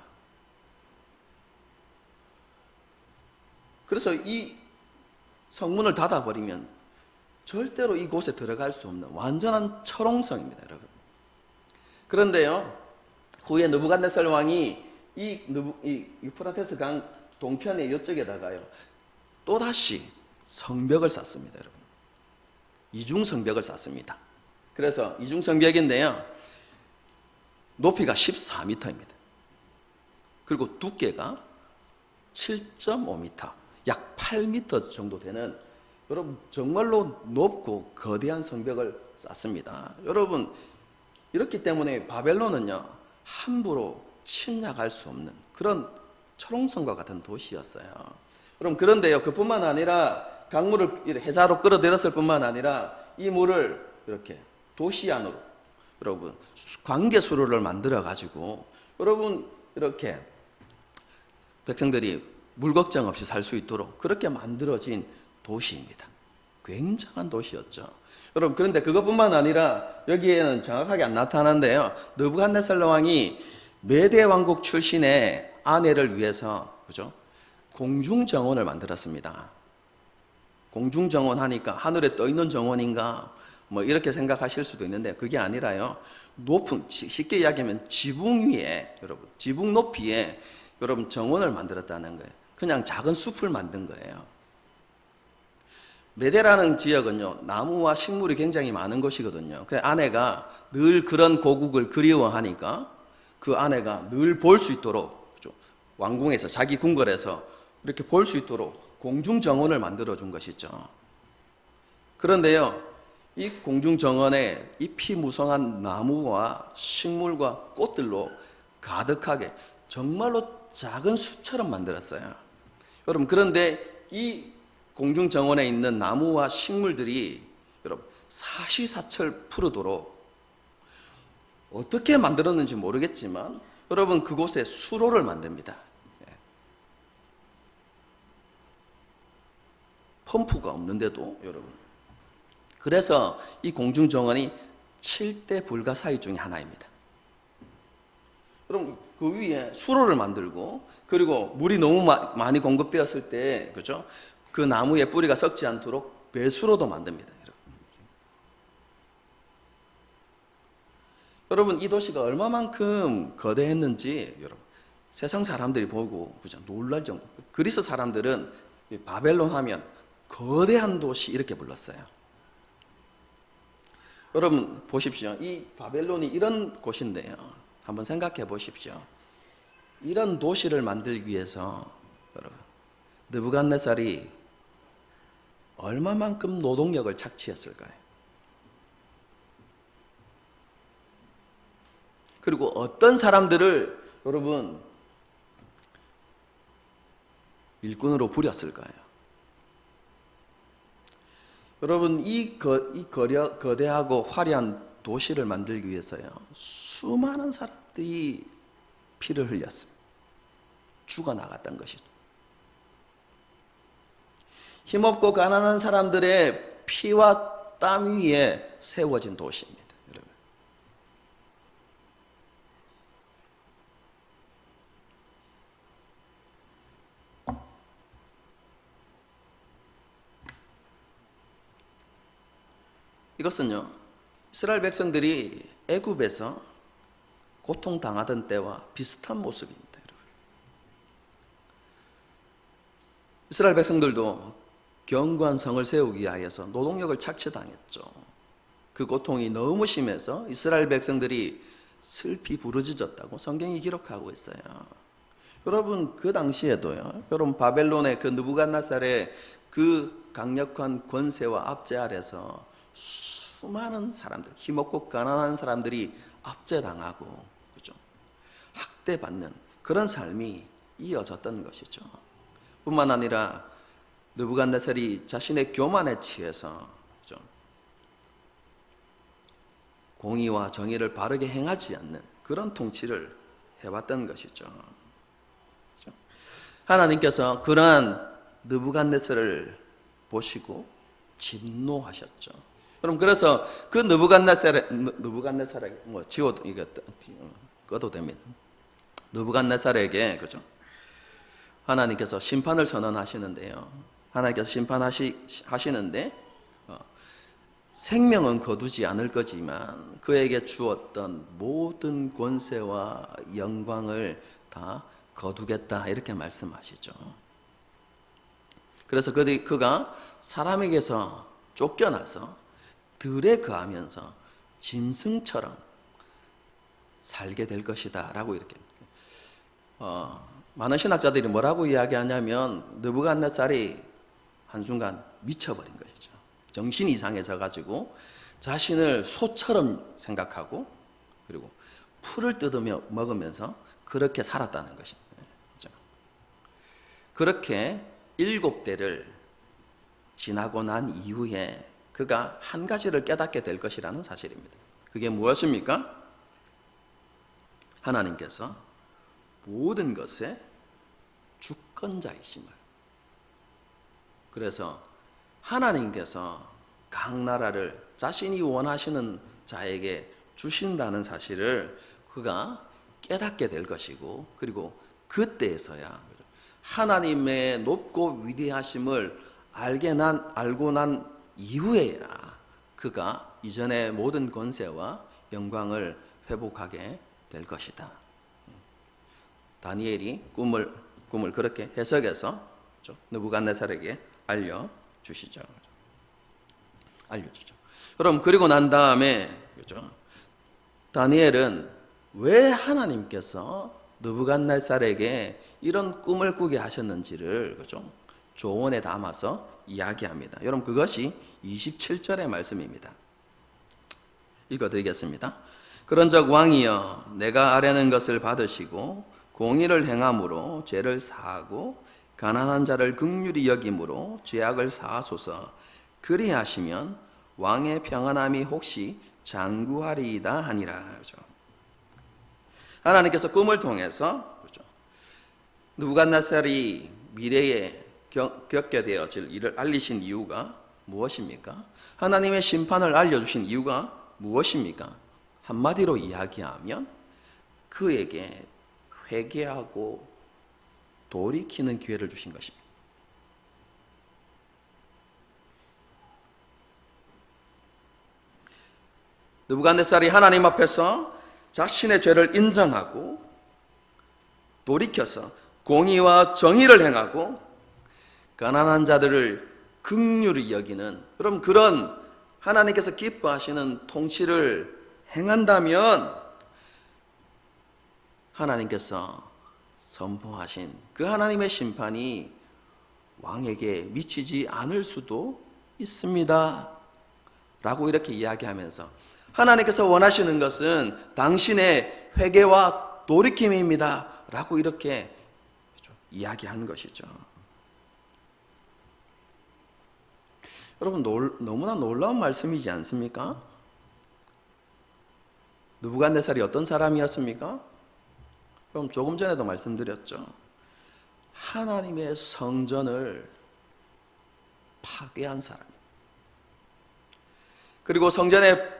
그래서 이 성문을 닫아버리면 절대로 이곳에 들어갈 수 없는 완전한 철옹성입니다, 여러분. 그런데요, 후에 느부갓네살 왕이 이 유프라테스 강 동편의 이쪽에다가요, 또다시 성벽을 쌓습니다, 여러분. 이중성벽을 쌓습니다. 그래서 이중성벽인데요, 높이가 14m입니다. 그리고 두께가 7.5m, 약 8m 정도 되는, 여러분, 정말로 높고 거대한 성벽을 쌓습니다. 여러분, 이렇기 때문에 바벨론은요, 함부로 침략할 수 없는 그런 초롱성과 같은 도시였어요. 여러분, 그런데요, 그뿐만 아니라 강물을 해자로 끌어들였을 뿐만 아니라 이 물을 이렇게 도시 안으로, 여러분, 관계수로를 만들어 가지고 여러분 이렇게 백성들이 물 걱정 없이 살 수 있도록 그렇게 만들어진 도시입니다. 굉장한 도시였죠. 여러분, 그런데 그것뿐만 아니라 여기에는 정확하게 안 나타나는데요, 느부갓네살 왕이 메대 왕국 출신의 아내를 위해서 그죠? 공중 정원을 만들었습니다. 공중 정원 하니까 하늘에 떠 있는 정원인가 뭐 이렇게 생각하실 수도 있는데 그게 아니라요. 높은 쉽게 이야기하면 지붕 위에 여러분 지붕 높이에 여러분 정원을 만들었다는 거예요. 그냥 작은 숲을 만든 거예요. 메대라는 지역은요 나무와 식물이 굉장히 많은 곳이거든요. 그 아내가 늘 그런 고국을 그리워하니까 그 아내가 늘 볼 수 있도록 그렇죠? 왕궁에서 자기 궁궐에서 이렇게 볼 수 있도록 공중 정원을 만들어 준 것이죠. 그런데요 이 공중 정원에 잎이 무성한 나무와 식물과 꽃들로 가득하게 정말로 작은 숲처럼 만들었어요. 여러분 그런데 이 공중 정원에 있는 나무와 식물들이 여러분 사시사철 푸르도록 어떻게 만들었는지 모르겠지만 여러분 그곳에 수로를 만듭니다. 펌프가 없는데도 여러분 그래서 이 공중 정원이 7대 불가사의 중에 하나입니다. 여러분 그 위에 수로를 만들고 그리고 물이 너무 많이 공급되었을 때 그죠? 그 나무의 뿌리가 썩지 않도록 배수로도 만듭니다. 여러분 이 도시가 얼마만큼 거대했는지 여러분 세상 사람들이 보고 그죠? 놀랄 정도. 그리스 사람들은 바벨론 하면 거대한 도시 이렇게 불렀어요. 여러분 보십시오. 이 바벨론이 이런 곳인데요. 한번 생각해 보십시오. 이런 도시를 만들기 위해서 여러분 느부갓네살이 얼마만큼 노동력을 착취했을까요? 그리고 어떤 사람들을 여러분 일꾼으로 부렸을까요? 여러분 이 거대하고 화려한 도시를 만들기 위해서요 수많은 사람들이 피를 흘렸습니다. 죽어나갔던 것이죠. 힘없고 가난한 사람들의 피와 땀 위에 세워진 도시입니다. 여러분. 이것은요 이스라엘 백성들이 애굽에서 고통당하던 때와 비슷한 모습입니다. 여러분. 이스라엘 백성들도 견고한 성을 세우기 위하여서 노동력을 착취당했죠. 그 고통이 너무 심해서 이스라엘 백성들이 슬피 부르짖었다고 성경이 기록하고 있어요. 여러분 그 당시에도요. 여러분 바벨론의 그 느부갓네살의 그 강력한 권세와 압제 아래서 수많은 사람들, 힘없고 가난한 사람들이 압제당하고 그죠? 학대받는 그런 삶이 이어졌던 것이죠. 뿐만 아니라 느부갓네살이 자신의 교만에 취해서 그죠? 공의와 정의를 바르게 행하지 않는 그런 통치를 해왔던 것이죠. 그죠? 하나님께서 그러한 느부갓네살을 보시고 진노하셨죠. 그럼 그래서 그 느부갓네살에게 뭐 지워도 이거 꺼도 됩니다. 느부갓네살에게 그죠? 하나님께서 심판을 선언하시는데요. 하나님께서 심판하시는데 생명은 거두지 않을 거지만 그에게 주었던 모든 권세와 영광을 다 거두겠다 이렇게 말씀하시죠. 그래서 그가 사람에게서 쫓겨나서 들에 거하면서 짐승처럼 살게 될 것이다 라고 이렇게 많은 신학자들이 뭐라고 이야기하냐면 느부갓네살이 한순간 미쳐버린 것이죠. 정신이 이상해져 가지고 자신을 소처럼 생각하고 그리고 풀을 뜯으며 먹으면서 그렇게 살았다는 것입니다. 그렇죠? 그렇게 7대를 지나고 난 이후에 그가 한 가지를 깨닫게 될 것이라는 사실입니다. 그게 무엇입니까? 하나님께서 모든 것의 주권자이심을. 그래서 하나님께서 각 나라를 자신이 원하시는 자에게 주신다는 사실을 그가 깨닫게 될 것이고, 그리고 그때에서야 하나님의 높고 위대하심을 알고 난 이후에야 그가 이전의 모든 권세와 영광을 회복하게 될 것이다. 다니엘이 꿈을 그렇게 해석해서 느부갓네살에게 알려주죠. 여러분, 그리고 난 다음에 다니엘은 왜 하나님께서 느부갓네살에게 이런 꿈을 꾸게 하셨는지를 조언에 담아서 이야기합니다. 여러분, 그것이 27절의 말씀입니다. 읽어드리겠습니다. 그런즉 왕이여, 내가 아뢰는 것을 받으시고 공의를 행함으로 죄를 사하고 가난한 자를 긍휼히 여김으로 죄악을 사하소서. 그리하시면 왕의 평안함이 혹시 장구하리이다 하니라. 하나님께서 꿈을 통해서 느부갓네살이 미래에 겪게 되어질 일을 알리신 이유가 무엇입니까? 하나님의 심판을 알려주신 이유가 무엇입니까? 한마디로 이야기하면 그에게 회개하고 돌이키는 기회를 주신 것입니다. 느부갓네살이 하나님 앞에서 자신의 죄를 인정하고 돌이켜서 공의와 정의를 행하고 가난한 자들을 긍휼히 여기는, 여러분, 그런 하나님께서 기뻐하시는 통치를 행한다면 하나님께서 선포하신 그 하나님의 심판이 왕에게 미치지 않을 수도 있습니다 라고 이렇게 이야기하면서, 하나님께서 원하시는 것은 당신의 회개와 돌이킴입니다 라고 이렇게 이야기하는 것이죠. 여러분, 너무나 놀라운 말씀이지 않습니까? 느부갓네살이 어떤 사람이었습니까? 그럼 조금 전에도 말씀드렸죠. 하나님의 성전을 파괴한 사람입니다. 그리고 성전의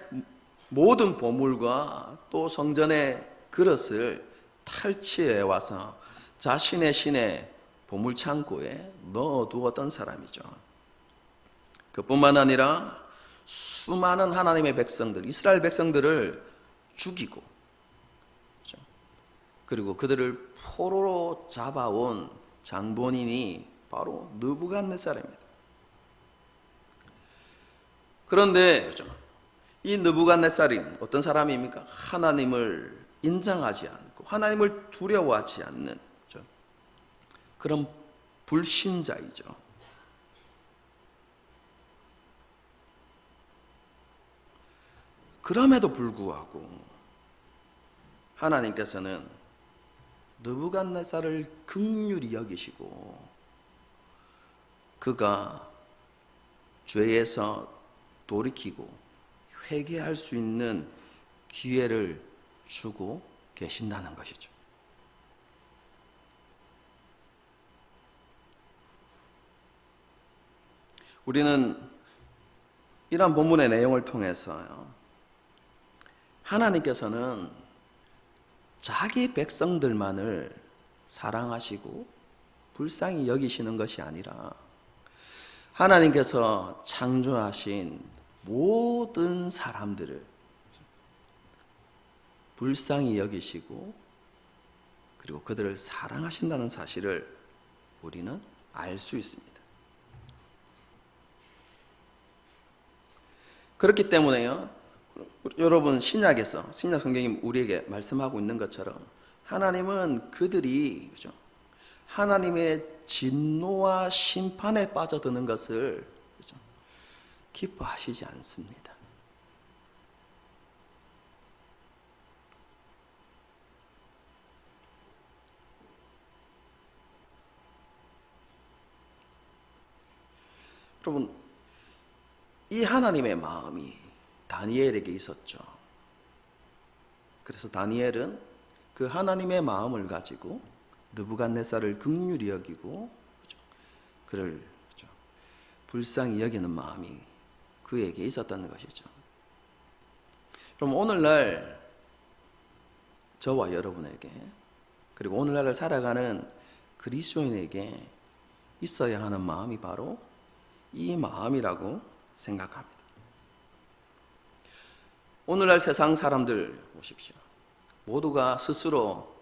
모든 보물과 또 성전의 그릇을 탈취해 와서 자신의 신의 보물 창고에 넣어두었던 사람이죠. 그뿐만 아니라 수많은 하나님의 백성들, 이스라엘 백성들을 죽이고, 그리고 그들을 포로로 잡아온 장본인이 바로 느부갓네살입니다. 그런데 이 느부갓네살이 어떤 사람입니까? 하나님을 인정하지 않고 하나님을 두려워하지 않는 그런 불신자이죠. 그럼에도 불구하고 하나님께서는 느부갓네살을 긍휼히 여기시고 그가 죄에서 돌이키고 회개할 수 있는 기회를 주고 계신다는 것이죠. 우리는 이러한 본문의 내용을 통해서요, 하나님께서는 자기 백성들만을 사랑하시고 불쌍히 여기시는 것이 아니라 하나님께서 창조하신 모든 사람들을 불쌍히 여기시고 그리고 그들을 사랑하신다는 사실을 우리는 알 수 있습니다. 그렇기 때문에요, 여러분, 신약 성경이 우리에게 말씀하고 있는 것처럼 하나님은 그들이 하나님의 진노와 심판에 빠져드는 것을 기뻐하시지 않습니다. 여러분, 이 하나님의 마음이 다니엘에게 있었죠. 그래서 다니엘은 그 하나님의 마음을 가지고 느부갓네살을 긍휼히 여기고 그를 불쌍히 여기는 마음이 그에게 있었다는 것이죠. 그럼 오늘날 저와 여러분에게, 그리고 오늘날을 살아가는 그리스도인에게 있어야 하는 마음이 바로 이 마음이라고 생각합니다. 오늘날 세상 사람들 보십시오. 모두가 스스로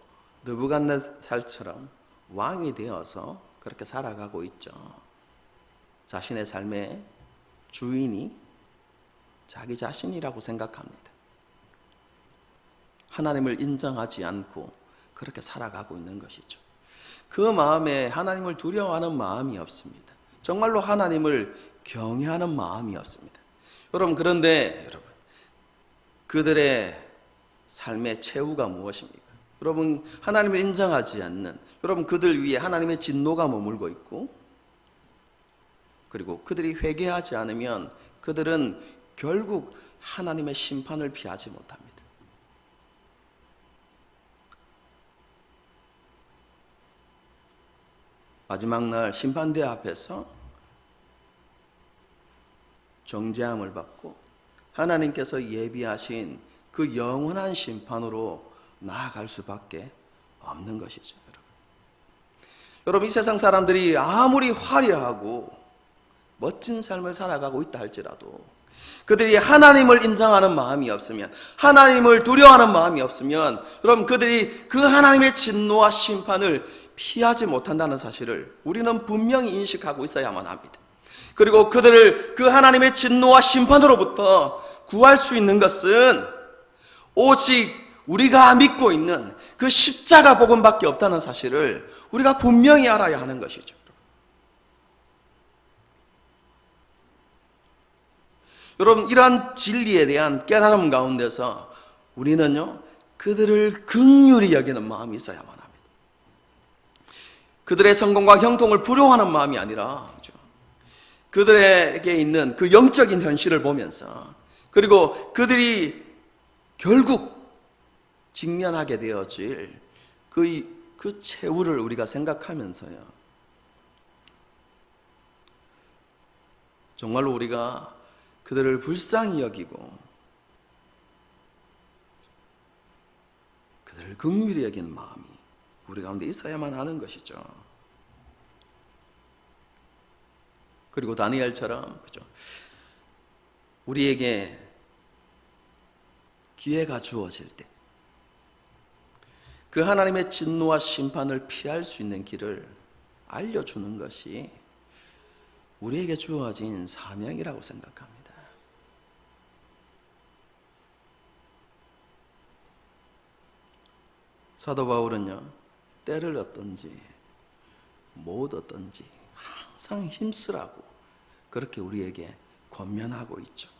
느부갓네살처럼 왕이 되어서 그렇게 살아가고 있죠. 자신의 삶의 주인이 자기 자신이라고 생각합니다. 하나님을 인정하지 않고 그렇게 살아가고 있는 것이죠. 그 마음에 하나님을 두려워하는 마음이 없습니다. 정말로 하나님을 경외하는 마음이 없습니다. 여러분, 그런데 그들의 삶의 최후가 무엇입니까? 여러분, 하나님을 인정하지 않는, 여러분, 그들 위에 하나님의 진노가 머물고 있고, 그리고 그들이 회개하지 않으면 그들은 결국 하나님의 심판을 피하지 못합니다. 마지막 날 심판대 앞에서 정죄함을 받고 하나님께서 예비하신 그 영원한 심판으로 나아갈 수밖에 없는 것이죠. 여러분, 이 세상 사람들이 아무리 화려하고 멋진 삶을 살아가고 있다 할지라도 그들이 하나님을 인정하는 마음이 없으면, 하나님을 두려워하는 마음이 없으면, 여러분, 그들이 그 하나님의 진노와 심판을 피하지 못한다는 사실을 우리는 분명히 인식하고 있어야만 합니다. 그리고 그들을 그 하나님의 진노와 심판으로부터 구할 수 있는 것은 오직 우리가 믿고 있는 그 십자가 복음밖에 없다는 사실을 우리가 분명히 알아야 하는 것이죠. 여러분, 이러한 진리에 대한 깨달음 가운데서 우리는요, 그들을 긍휼히 여기는 마음이 있어야만 합니다. 그들의 성공과 형통을 부러워하는 마음이 아니라 그들에게 있는 그 영적인 현실을 보면서, 그리고 그들이 결국 직면하게 되어질 그 최후를 우리가 생각하면서요, 정말로 우리가 그들을 불쌍히 여기고 그들을 긍휼히 여기는 마음이 우리 가운데 있어야만 하는 것이죠. 그리고 다니엘처럼, 그죠, 우리에게 기회가 주어질 때 그 하나님의 진노와 심판을 피할 수 있는 길을 알려주는 것이 우리에게 주어진 사명이라고 생각합니다. 사도 바울은요, 때를 얻든지 못 얻든지 항상 힘쓰라고 그렇게 우리에게 권면하고 있죠.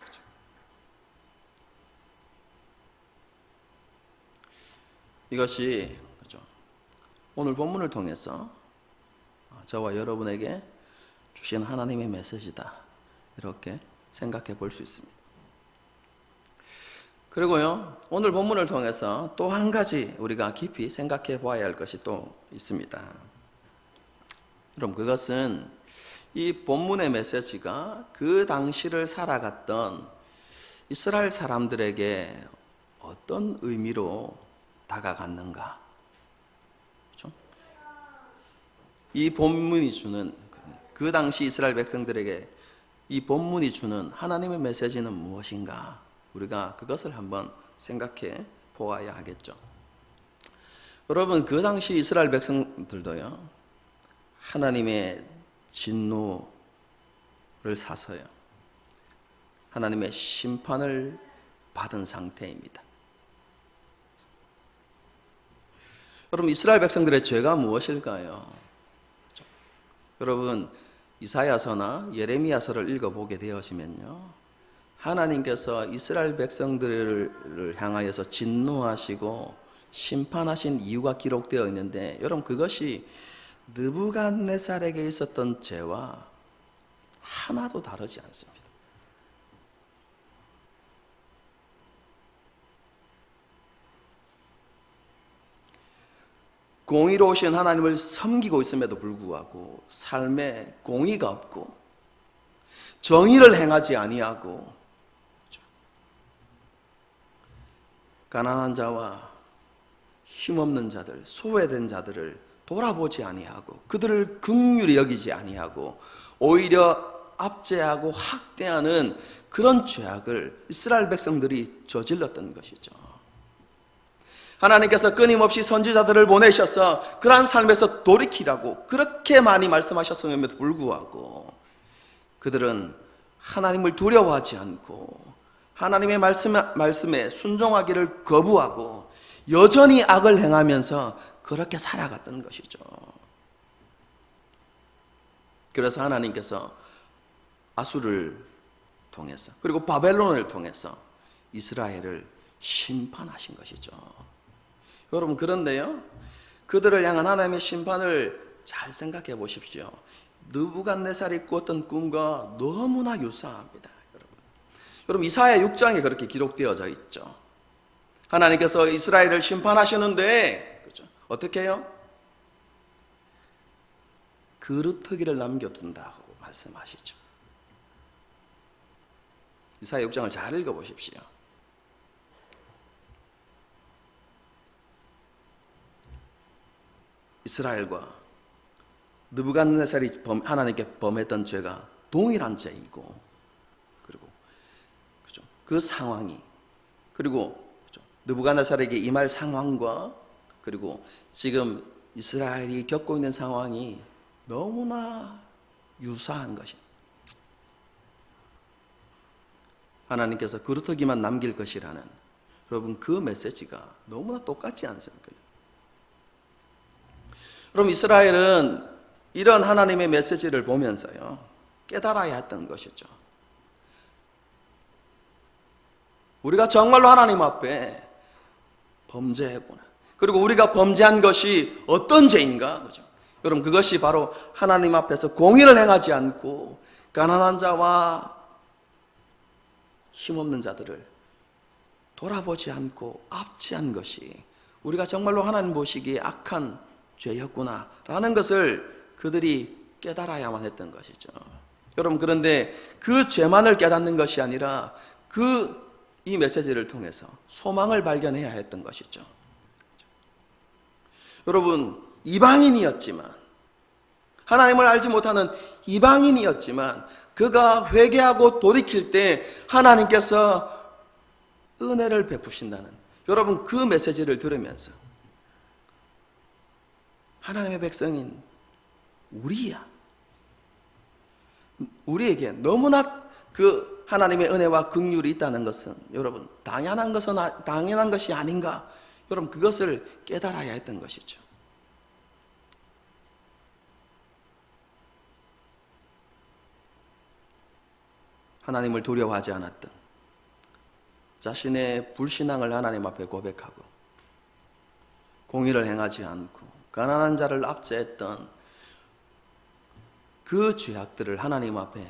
이것이 오늘 본문을 통해서 저와 여러분에게 주신 하나님의 메시지다, 이렇게 생각해 볼 수 있습니다. 그리고요, 오늘 본문을 통해서 또 한 가지 우리가 깊이 생각해 보아야 할 것이 또 있습니다. 그럼 그것은 이 본문의 메시지가 그 당시를 살아갔던 이스라엘 사람들에게 어떤 의미로 다가갔는가? 그렇죠? 이 본문이 주는, 그 당시 이스라엘 백성들에게 이 본문이 주는 하나님의 메시지는 무엇인가? 우리가 그것을 한번 생각해 보아야 하겠죠. 여러분, 그 당시 이스라엘 백성들도요, 하나님의 진노를 사서요, 하나님의 심판을 받은 상태입니다. 여러분, 이스라엘 백성들의 죄가 무엇일까요? 여러분, 이사야서나 예레미야서를 읽어보게 되어지면요, 하나님께서 이스라엘 백성들을 향하여서 진노하시고 심판하신 이유가 기록되어 있는데, 여러분, 그것이 느부갓네살에게 있었던 죄와 하나도 다르지 않습니다. 공의로우신 하나님을 섬기고 있음에도 불구하고 삶에 공의가 없고 정의를 행하지 아니하고 가난한 자와 힘없는 자들, 소외된 자들을 돌아보지 아니하고 그들을 긍휼히 여기지 아니하고 오히려 압제하고 학대하는 그런 죄악을 이스라엘 백성들이 저질렀던 것이죠. 하나님께서 끊임없이 선지자들을 보내셔서 그러한 삶에서 돌이키라고 그렇게 많이 말씀하셨음에도 불구하고 그들은 하나님을 두려워하지 않고 하나님의 말씀에 순종하기를 거부하고 여전히 악을 행하면서 그렇게 살아갔던 것이죠. 그래서 하나님께서 아수를 통해서 그리고 바벨론을 통해서 이스라엘을 심판하신 것이죠. 여러분, 그런데요, 그들을 향한 하나님의 심판을 잘 생각해 보십시오. 느부갓네살이 꾸었던 꿈과 너무나 유사합니다. 여러분, 이사야 6장에 그렇게 기록되어져 있죠. 하나님께서 이스라엘을 심판하시는데, 그렇죠? 어떻게 해요? 그루터기를 남겨둔다고 말씀하시죠. 이사야 6장을 잘 읽어보십시오. 이스라엘과 느부갓네살이 하나님께 범했던 죄가 동일한 죄이고, 그리고 그렇죠? 그 상황이, 그리고 그렇죠? 느부갓네살에게 임할 상황과 그리고 지금 이스라엘이 겪고 있는 상황이 너무나 유사한 것이. 하나님께서 그루터기만 남길 것이라는, 여러분, 그 메시지가 너무나 똑같지 않습니까? 그럼 이스라엘은 이런 하나님의 메시지를 보면서요, 깨달아야 했던 것이죠. 우리가 정말로 하나님 앞에 범죄했구나. 그리고 우리가 범죄한 것이 어떤 죄인가? 그죠? 여러분, 그것이 바로 하나님 앞에서 공의를 행하지 않고 가난한 자와 힘없는 자들을 돌아보지 않고 압제한 것이 우리가 정말로 하나님 보시기에 악한 죄였구나 라는 것을 그들이 깨달아야만 했던 것이죠. 여러분, 그런데 그 죄만을 깨닫는 것이 아니라 이 메시지를 통해서 소망을 발견해야 했던 것이죠. 여러분, 이방인이었지만, 하나님을 알지 못하는 이방인이었지만 그가 회개하고 돌이킬 때 하나님께서 은혜를 베푸신다는, 여러분, 그 메시지를 들으면서 하나님의 백성인 우리에게 너무나 그 하나님의 은혜와 긍휼이 있다는 것은, 여러분, 당연한 것이 아닌가? 여러분, 그것을 깨달아야 했던 것이죠. 하나님을 두려워하지 않았던, 자신의 불신앙을 하나님 앞에 고백하고 공의를 행하지 않고 가난한 자를 압제했던 그 죄악들을 하나님 앞에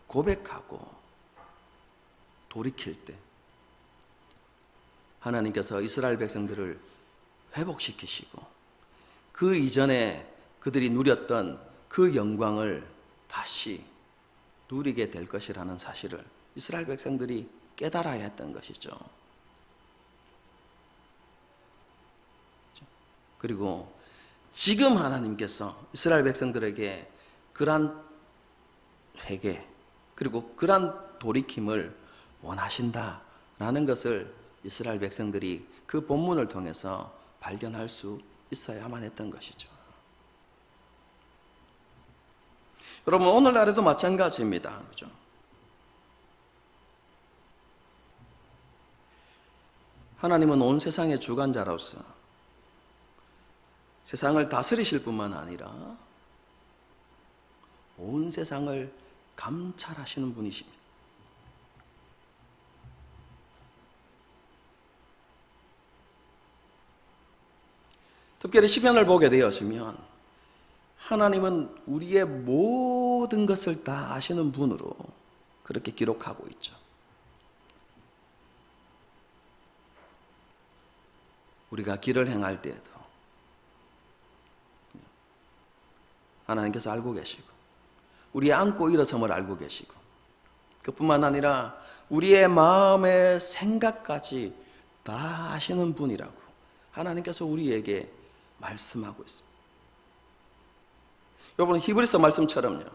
고백하고 돌이킬 때 하나님께서 이스라엘 백성들을 회복시키시고 그 이전에 그들이 누렸던 그 영광을 다시 누리게 될 것이라는 사실을 이스라엘 백성들이 깨달아야 했던 것이죠. 그리고 지금 하나님께서 이스라엘 백성들에게 그러한 회개 그리고 그러한 돌이킴을 원하신다라는 것을 이스라엘 백성들이 그 본문을 통해서 발견할 수 있어야만 했던 것이죠. 여러분, 오늘날에도 마찬가지입니다. 그죠? 하나님은 온 세상의 주관자로서 세상을 다스리실 뿐만 아니라 온 세상을 감찰하시는 분이십니다. 특별히 시편을 보게 되었으면 하나님은 우리의 모든 것을 다 아시는 분으로 그렇게 기록하고 있죠. 우리가 길을 행할 때에도 하나님께서 알고 계시고 우리의 앉고 일어섬을 알고 계시고 그뿐만 아니라 우리의 마음의 생각까지 다 아시는 분이라고 하나님께서 우리에게 말씀하고 있습니다. 여러분, 히브리서 말씀처럼요,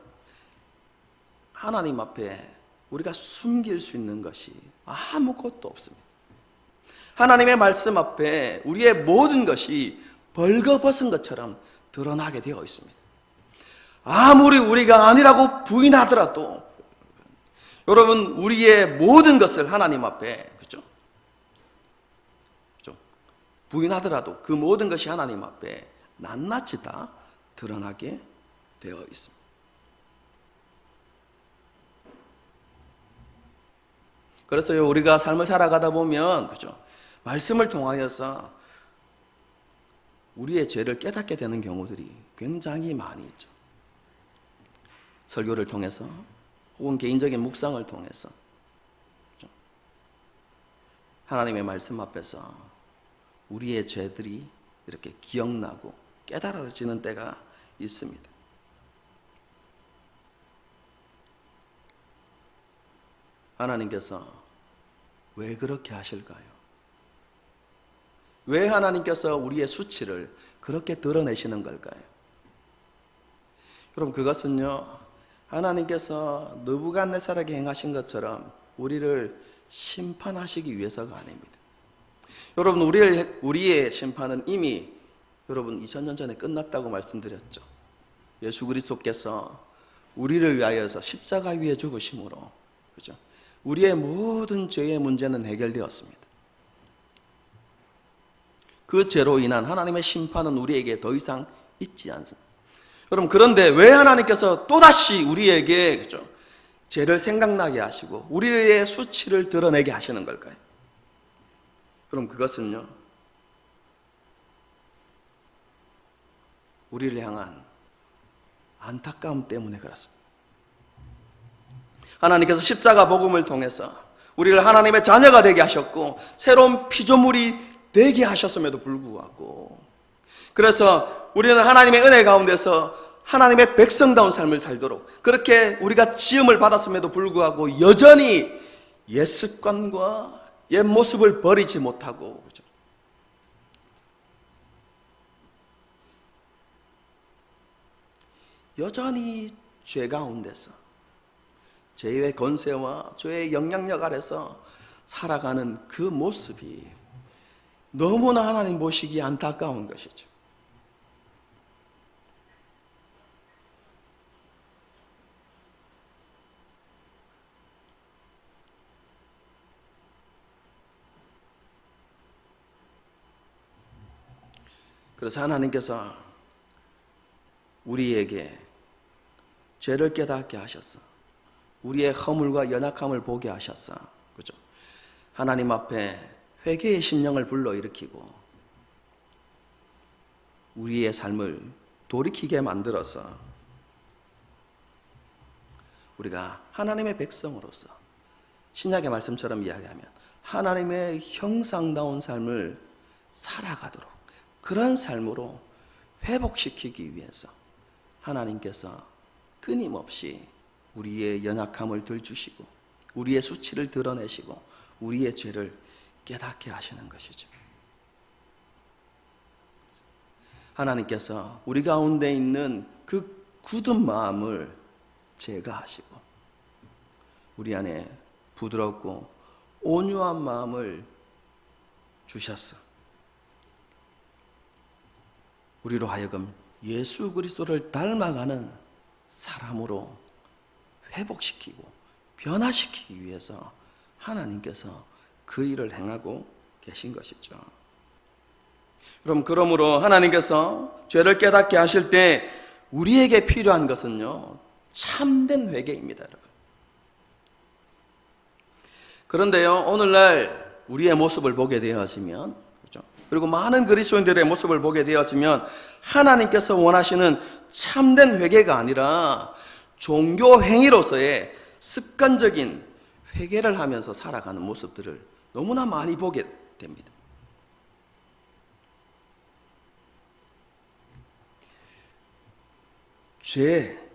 하나님 앞에 우리가 숨길 수 있는 것이 아무것도 없습니다. 하나님의 말씀 앞에 우리의 모든 것이 벌거벗은 것처럼 드러나게 되어 있습니다. 아무리 우리가 아니라고 부인하더라도 여러분, 우리의 모든 것을 하나님 앞에, 그죠? 부인하더라도 그 모든 것이 하나님 앞에 낱낱이 다 드러나게 되어 있습니다. 그래서요, 우리가 삶을 살아가다 보면, 그죠? 말씀을 통하여서 우리의 죄를 깨닫게 되는 경우들이 굉장히 많이 있죠. 설교를 통해서 혹은 개인적인 묵상을 통해서, 그죠? 하나님의 말씀 앞에서 우리의 죄들이 이렇게 기억나고 깨달아지는 때가 있습니다. 하나님께서 왜 그렇게 하실까요? 왜 하나님께서 우리의 수치를 그렇게 드러내시는 걸까요? 여러분, 그것은요, 하나님께서 느부갓네살에게 행하신 것처럼 우리를 심판하시기 위해서가 아닙니다. 여러분, 우리의 심판은 이미 여러분 2000년 전에 끝났다고 말씀드렸죠. 예수 그리스도께서 우리를 위하여서 십자가 위에 죽으심으로, 그죠? 우리의 모든 죄의 문제는 해결되었습니다. 그 죄로 인한 하나님의 심판은 우리에게 더 이상 있지 않습니다. 여러분, 그런데 왜 하나님께서 또다시 우리에게, 그죠? 죄를 생각나게 하시고 우리의 수치를 드러내게 하시는 걸까요? 그럼 그것은요, 우리를 향한 안타까움 때문에 그렇습니다. 하나님께서 십자가 복음을 통해서 우리를 하나님의 자녀가 되게 하셨고 새로운 피조물이 되게 하셨음에도 불구하고, 그래서 우리는 하나님의 은혜 가운데서 하나님의 백성다운 삶을 살도록 그렇게 우리가 지음을 받았음에도 불구하고 여전히 옛 습관과 옛 모습을 버리지 못하고, 그죠? 여전히 죄 가운데서 죄의 권세와 죄의 영향력 아래서 살아가는 그 모습이 너무나 하나님 보시기에 안타까운 것이죠. 그래서 하나님께서 우리에게 죄를 깨닫게 하셨어. 우리의 허물과 연약함을 보게 하셨어. 그죠? 하나님 앞에 회개의 심령을 불러일으키고 우리의 삶을 돌이키게 만들어서 우리가 하나님의 백성으로서 신약의 말씀처럼 이야기하면 하나님의 형상다운 삶을 살아가도록 그런 삶으로 회복시키기 위해서 하나님께서 끊임없이 우리의 연약함을 들추시고 우리의 수치를 드러내시고 우리의 죄를 깨닫게 하시는 것이죠. 하나님께서 우리 가운데 있는 그 굳은 마음을 제거하시고 우리 안에 부드럽고 온유한 마음을 주셨어. 우리로 하여금 예수 그리스도를 닮아가는 사람으로 회복시키고 변화시키기 위해서 하나님께서 그 일을 행하고 계신 것이죠. 그러므로 하나님께서 죄를 깨닫게 하실 때 우리에게 필요한 것은요, 참된 회개입니다, 여러분. 그런데요, 오늘날 우리의 모습을 보게 되어지면, 그렇죠? 그리고 많은 그리스도인들의 모습을 보게 되어지면 하나님께서 원하시는 참된 회개가 아니라 종교 행위로서의 습관적인 회개를 하면서 살아가는 모습들을 너무나 많이 보게 됩니다. 죄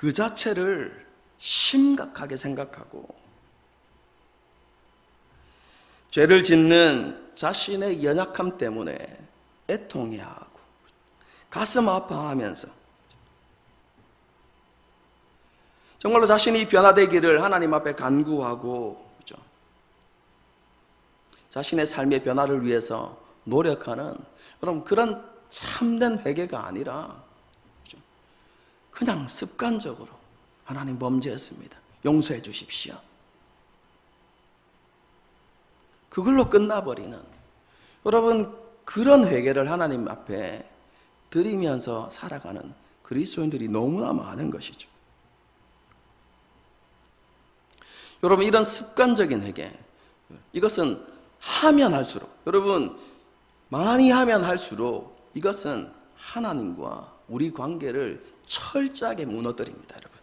그 자체를 심각하게 생각하고 죄를 짓는 자신의 연약함 때문에 애통해하고 가슴 아파하면서 정말로 자신이 변화되기를 하나님 앞에 간구하고, 그렇죠? 자신의 삶의 변화를 위해서 노력하는, 여러분, 그런 참된 회개가 아니라, 그렇죠? 그냥 습관적으로 하나님 범죄했습니다, 용서해 주십시오, 그걸로 끝나버리는, 여러분, 그런 회개를 하나님 앞에 드리면서 살아가는 그리스도인들이 너무나 많은 것이죠. 여러분, 이런 습관적인 회개, 이것은 하면 할수록, 여러분, 많이 하면 할수록 이것은 하나님과 우리 관계를 철저하게 무너뜨립니다, 여러분.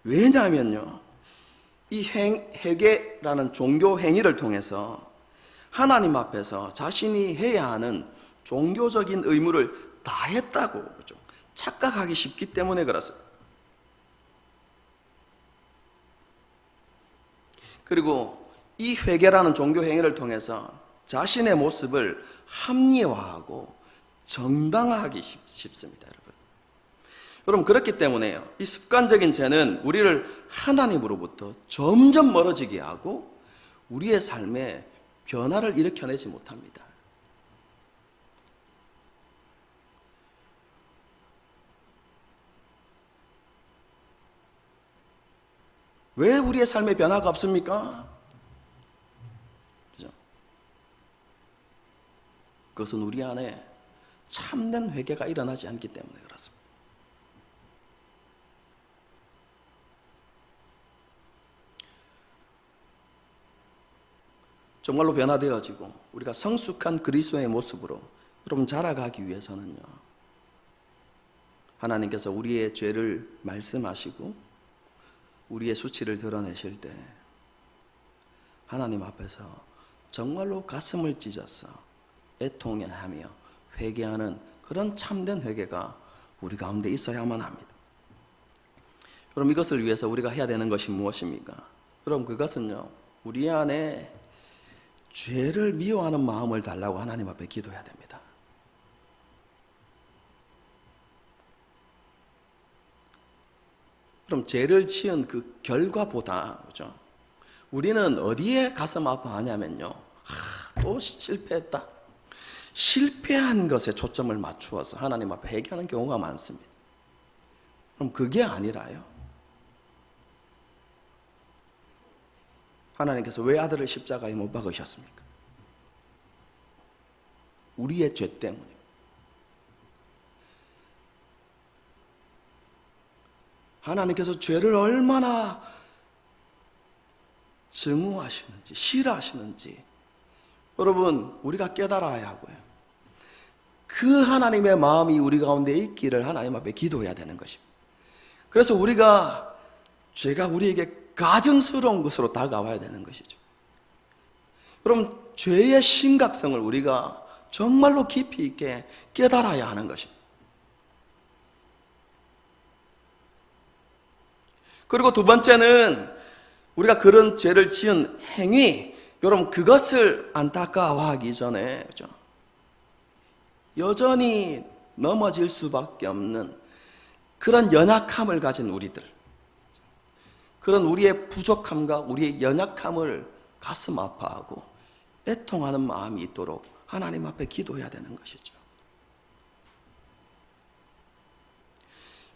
왜냐하면요, 이 회개라는 종교 행위를 통해서 하나님 앞에서 자신이 해야 하는 종교적인 의무를 다했다고, 그렇죠? 착각하기 쉽기 때문에 그렇습니다. 그리고 이 회개라는 종교 행위를 통해서 자신의 모습을 합리화하고 정당화하기 쉽습니다, 여러분. 여러분, 그렇기 때문에요, 이 습관적인 죄는 우리를 하나님으로부터 점점 멀어지게 하고 우리의 삶에 변화를 일으켜내지 못합니다. 왜 우리의 삶에 변화가 없습니까? 그죠? 그것은 우리 안에 참된 회개가 일어나지 않기 때문에 그렇습니다. 정말로 변화되어지고 우리가 성숙한 그리스도의 모습으로 여러분 자라가기 위해서는요, 하나님께서 우리의 죄를 말씀하시고 우리의 수치를 드러내실 때 하나님 앞에서 정말로 가슴을 찢어서 애통하며 회개하는 그런 참된 회개가 우리 가운데 있어야만 합니다. 여러분, 이것을 위해서 우리가 해야 되는 것이 무엇입니까? 여러분, 그것은요, 우리 안에 죄를 미워하는 마음을 달라고 하나님 앞에 기도해야 됩니다. 그럼 죄를 지은 그 결과보다, 그죠? 우리는 어디에 가슴 아파하냐면요, 또 실패했다, 실패한 것에 초점을 맞추어서 하나님 앞에 회개하는 경우가 많습니다. 그럼 그게 아니라요, 하나님께서 왜 아들을 십자가에 못 박으셨습니까? 우리의 죄 때문에. 하나님께서 죄를 얼마나 증오하시는지, 싫어하시는지 여러분, 우리가 깨달아야 하고요, 그 하나님의 마음이 우리 가운데 있기를 하나님 앞에 기도해야 되는 것입니다. 그래서 우리가 죄가 우리에게 가증스러운 것으로 다가와야 되는 것이죠. 여러분, 죄의 심각성을 우리가 정말로 깊이 있게 깨달아야 하는 것입니다. 그리고 두 번째는 우리가 그런 죄를 지은 행위, 여러분, 그것을 안타까워하기 전에, 그렇죠? 여전히 넘어질 수밖에 없는 그런 연약함을 가진 우리들, 그런 우리의 부족함과 우리의 연약함을 가슴 아파하고 애통하는 마음이 있도록 하나님 앞에 기도해야 되는 것이죠.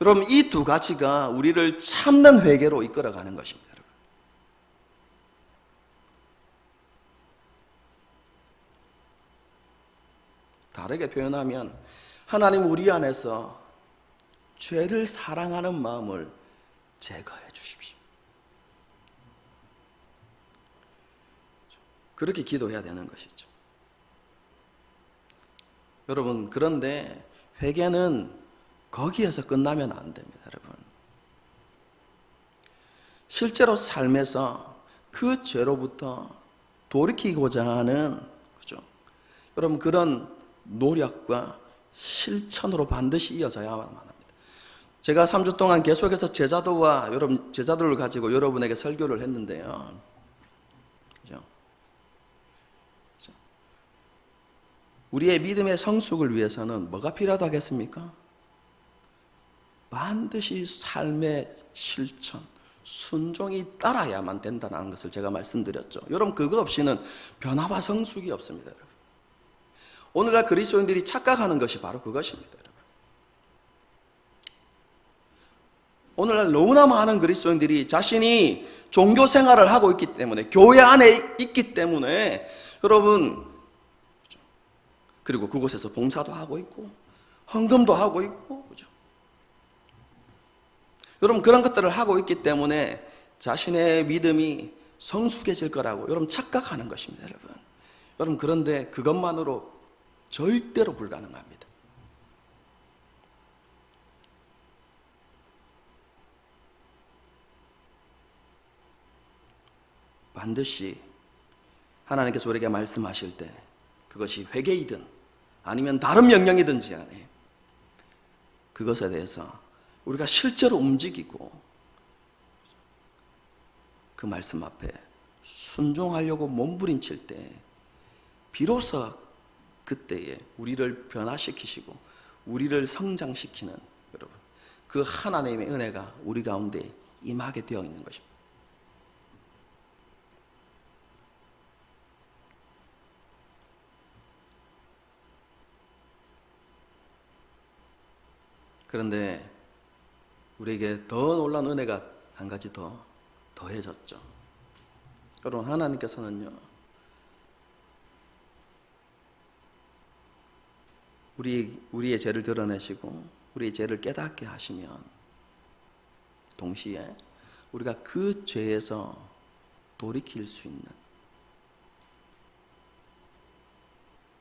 여러분, 이 두 가지가 우리를 참된 회개로 이끌어가는 것입니다. 여러분. 다르게 표현하면 하나님 우리 안에서 죄를 사랑하는 마음을 제거해 주십시오. 그렇게 기도해야 되는 것이죠. 여러분, 그런데 회개는 거기에서 끝나면 안 됩니다, 여러분. 실제로 삶에서 그 죄로부터 돌이키고자 하는, 그죠? 여러분, 그런 노력과 실천으로 반드시 이어져야만 합니다. 제가 3주 동안 계속해서 제자도와 여러분 제자들을 가지고 여러분에게 설교를 했는데요, 그죠? 우리의 믿음의 성숙을 위해서는 뭐가 필요하다 하겠습니까? 반드시 삶의 실천, 순종이 따라야만 된다는 것을 제가 말씀드렸죠. 여러분, 그거 없이는 변화와 성숙이 없습니다. 여러분. 오늘날 그리스도인들이 착각하는 것이 바로 그것입니다. 여러분. 오늘날 너무나 많은 그리스도인들이 자신이 종교 생활을 하고 있기 때문에, 교회 안에 있기 때문에, 여러분, 그리고 그곳에서 봉사도 하고 있고 헌금도 하고 있고, 그죠? 여러분, 그런 것들을 하고 있기 때문에 자신의 믿음이 성숙해질 거라고 여러분 착각하는 것입니다. 여러분, 그런데 그것만으로 절대로 불가능합니다. 반드시 하나님께서 우리에게 말씀하실 때, 그것이 회개이든 아니면 다른 명령이든지 간에 그것에 대해서 우리가 실제로 움직이고 그 말씀 앞에 순종하려고 몸부림칠 때, 비로소 그때에 우리를 변화시키시고 우리를 성장시키는, 여러분, 그 하나님의 은혜가 우리 가운데 임하게 되어 있는 것입니다. 그런데 우리에게 더 놀라운 은혜가 한 가지 더 더해졌죠. 여러분, 하나님께서는요, 우리의 죄를 드러내시고 우리의 죄를 깨닫게 하시면 동시에 우리가 그 죄에서 돌이킬 수 있는,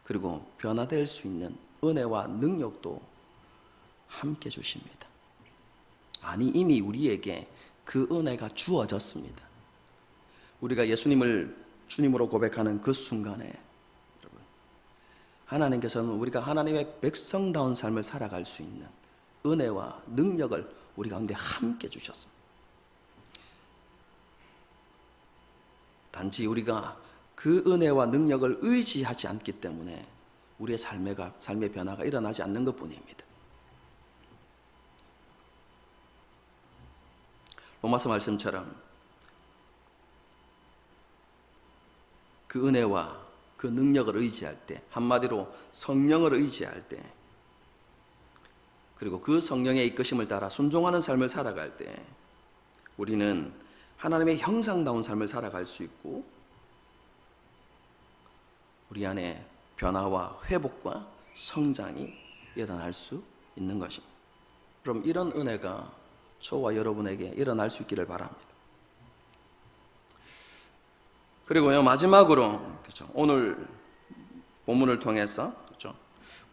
그리고 변화될 수 있는 은혜와 능력도 함께 주십니다. 아니, 이미 우리에게 그 은혜가 주어졌습니다. 우리가 예수님을 주님으로 고백하는 그 순간에, 여러분, 하나님께서는 우리가 하나님의 백성다운 삶을 살아갈 수 있는 은혜와 능력을 우리 가운데 함께 주셨습니다. 단지 우리가 그 은혜와 능력을 의지하지 않기 때문에 우리의 삶의 변화가 일어나지 않는 것뿐입니다. 로마서 말씀처럼 그 은혜와 그 능력을 의지할 때, 한마디로 성령을 의지할 때, 그리고 그 성령의 이끄심을 따라 순종하는 삶을 살아갈 때 우리는 하나님의 형상다운 삶을 살아갈 수 있고 우리 안에 변화와 회복과 성장이 일어날 수 있는 것입니다. 그럼 이런 은혜가 저와 여러분에게 일어날 수 있기를 바랍니다. 그리고요, 마지막으로, 그렇죠, 오늘 본문을 통해서, 그렇죠,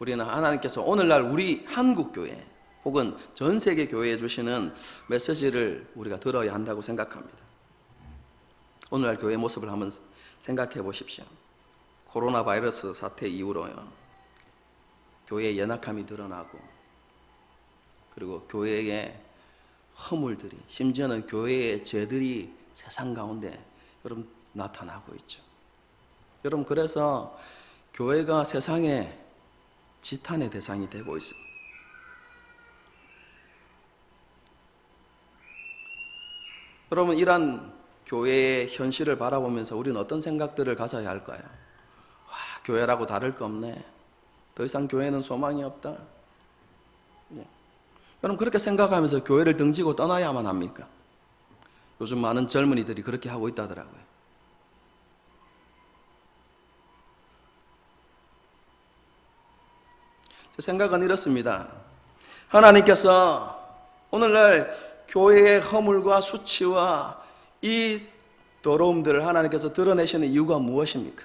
우리는 하나님께서 오늘날 우리 한국교회 혹은 전 세계 교회에 주시는 메시지를 우리가 들어야 한다고 생각합니다. 오늘날 교회의 모습을 한번 생각해 보십시오. 코로나 바이러스 사태 이후로요, 교회의 연약함이 드러나고, 그리고 교회의 허물들이, 심지어는 교회의 죄들이 세상 가운데 여러분 나타나고 있죠. 여러분, 그래서 교회가 세상의 지탄의 대상이 되고 있습니다. 여러분, 이러한 교회의 현실을 바라보면서 우리는 어떤 생각들을 가져야 할까요? 와, 교회라고 다를 거 없네. 더 이상 교회는 소망이 없다. 여러분, 그렇게 생각하면서 교회를 등지고 떠나야만 합니까? 요즘 많은 젊은이들이 그렇게 하고 있다더라고요. 제 생각은 이렇습니다. 하나님께서 오늘날 교회의 허물과 수치와 이 더러움들을 하나님께서 드러내시는 이유가 무엇입니까?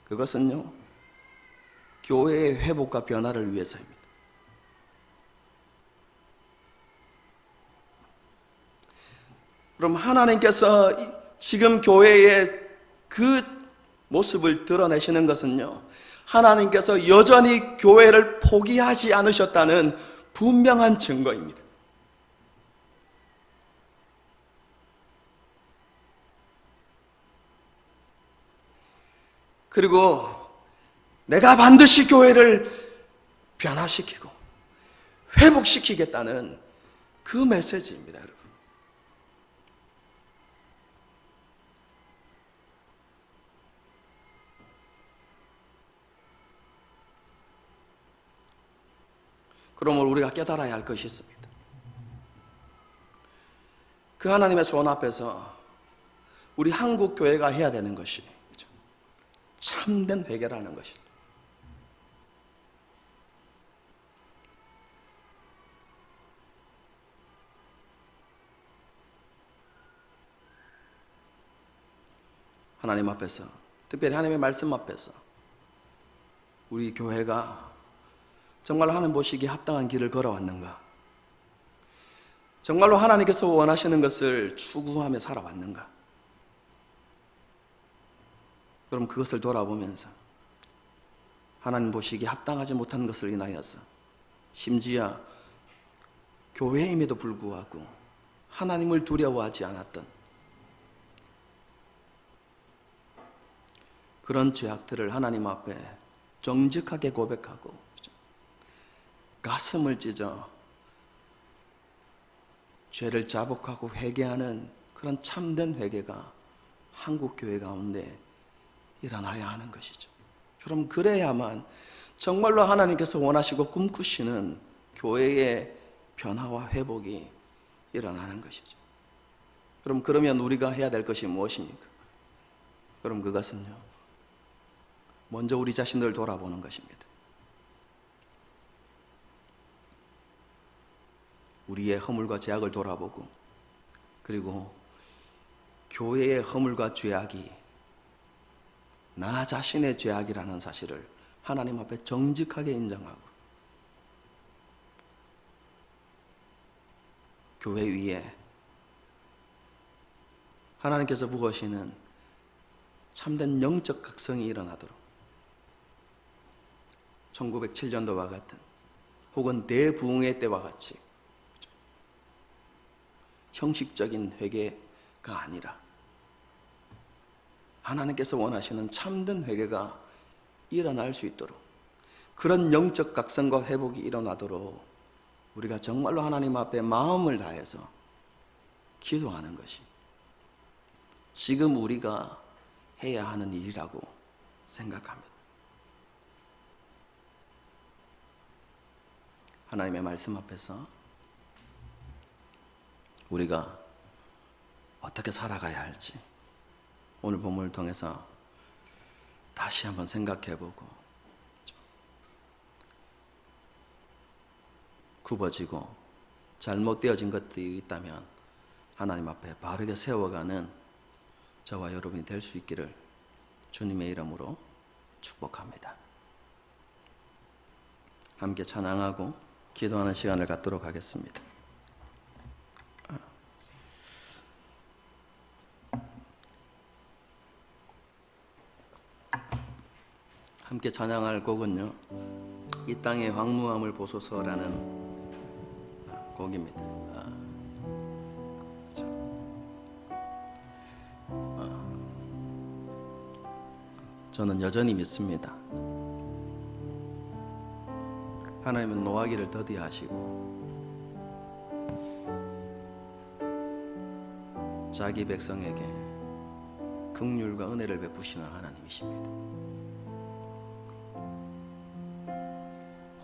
그것은요, 교회의 회복과 변화를 위해서입니다. 그럼 하나님께서 지금 교회의 그 모습을 드러내시는 것은요, 하나님께서 여전히 교회를 포기하지 않으셨다는 분명한 증거입니다. 그리고 내가 반드시 교회를 변화시키고 회복시키겠다는 그 메시지입니다, 여러분. 그러므로 우리가 깨달아야 할 것이 있습니다. 그 하나님의 소원 앞에서 우리 한국 교회가 해야 되는 것이 참된 회개라는 것입니다. 하나님 앞에서, 특별히 하나님의 말씀 앞에서 우리 교회가 정말로 하나님 보시기에 합당한 길을 걸어왔는가? 정말로 하나님께서 원하시는 것을 추구하며 살아왔는가? 그럼 그것을 돌아보면서 하나님 보시기에 합당하지 못한 것을 인하여서 심지어 교회임에도 불구하고 하나님을 두려워하지 않았던 그런 죄악들을 하나님 앞에 정직하게 고백하고 가슴을 찢어 죄를 자복하고 회개하는 그런 참된 회개가 한국 교회 가운데 일어나야 하는 것이죠. 그럼 그래야만 정말로 하나님께서 원하시고 꿈꾸시는 교회의 변화와 회복이 일어나는 것이죠. 그러면 우리가 해야 될 것이 무엇입니까? 그럼 그것은요, 먼저 우리 자신을 돌아보는 것입니다. 우리의 허물과 죄악을 돌아보고, 그리고 교회의 허물과 죄악이 나 자신의 죄악이라는 사실을 하나님 앞에 정직하게 인정하고, 교회 위에 하나님께서 부으시는 참된 영적 각성이 일어나도록 1907년도와 같은, 혹은 대부흥의 때와 같이 형식적인 회개가 아니라 하나님께서 원하시는 참된 회개가 일어날 수 있도록, 그런 영적 각성과 회복이 일어나도록 우리가 정말로 하나님 앞에 마음을 다해서 기도하는 것이 지금 우리가 해야 하는 일이라고 생각합니다. 하나님의 말씀 앞에서 우리가 어떻게 살아가야 할지 오늘 본문을 통해서 다시 한번 생각해보고, 굽어지고 잘못되어진 것들이 있다면 하나님 앞에 바르게 세워가는 저와 여러분이 될 수 있기를 주님의 이름으로 축복합니다. 함께 찬양하고 기도하는 시간을 갖도록 하겠습니다. 함께 찬양할 곡은요, 이 땅의 황무함을 보소서라는 곡입니다. 저는 여전히 믿습니다. 하나님은 노하기를 더디하시고 자기 백성에게 긍휼과 은혜를 베푸시는 하나님이십니다.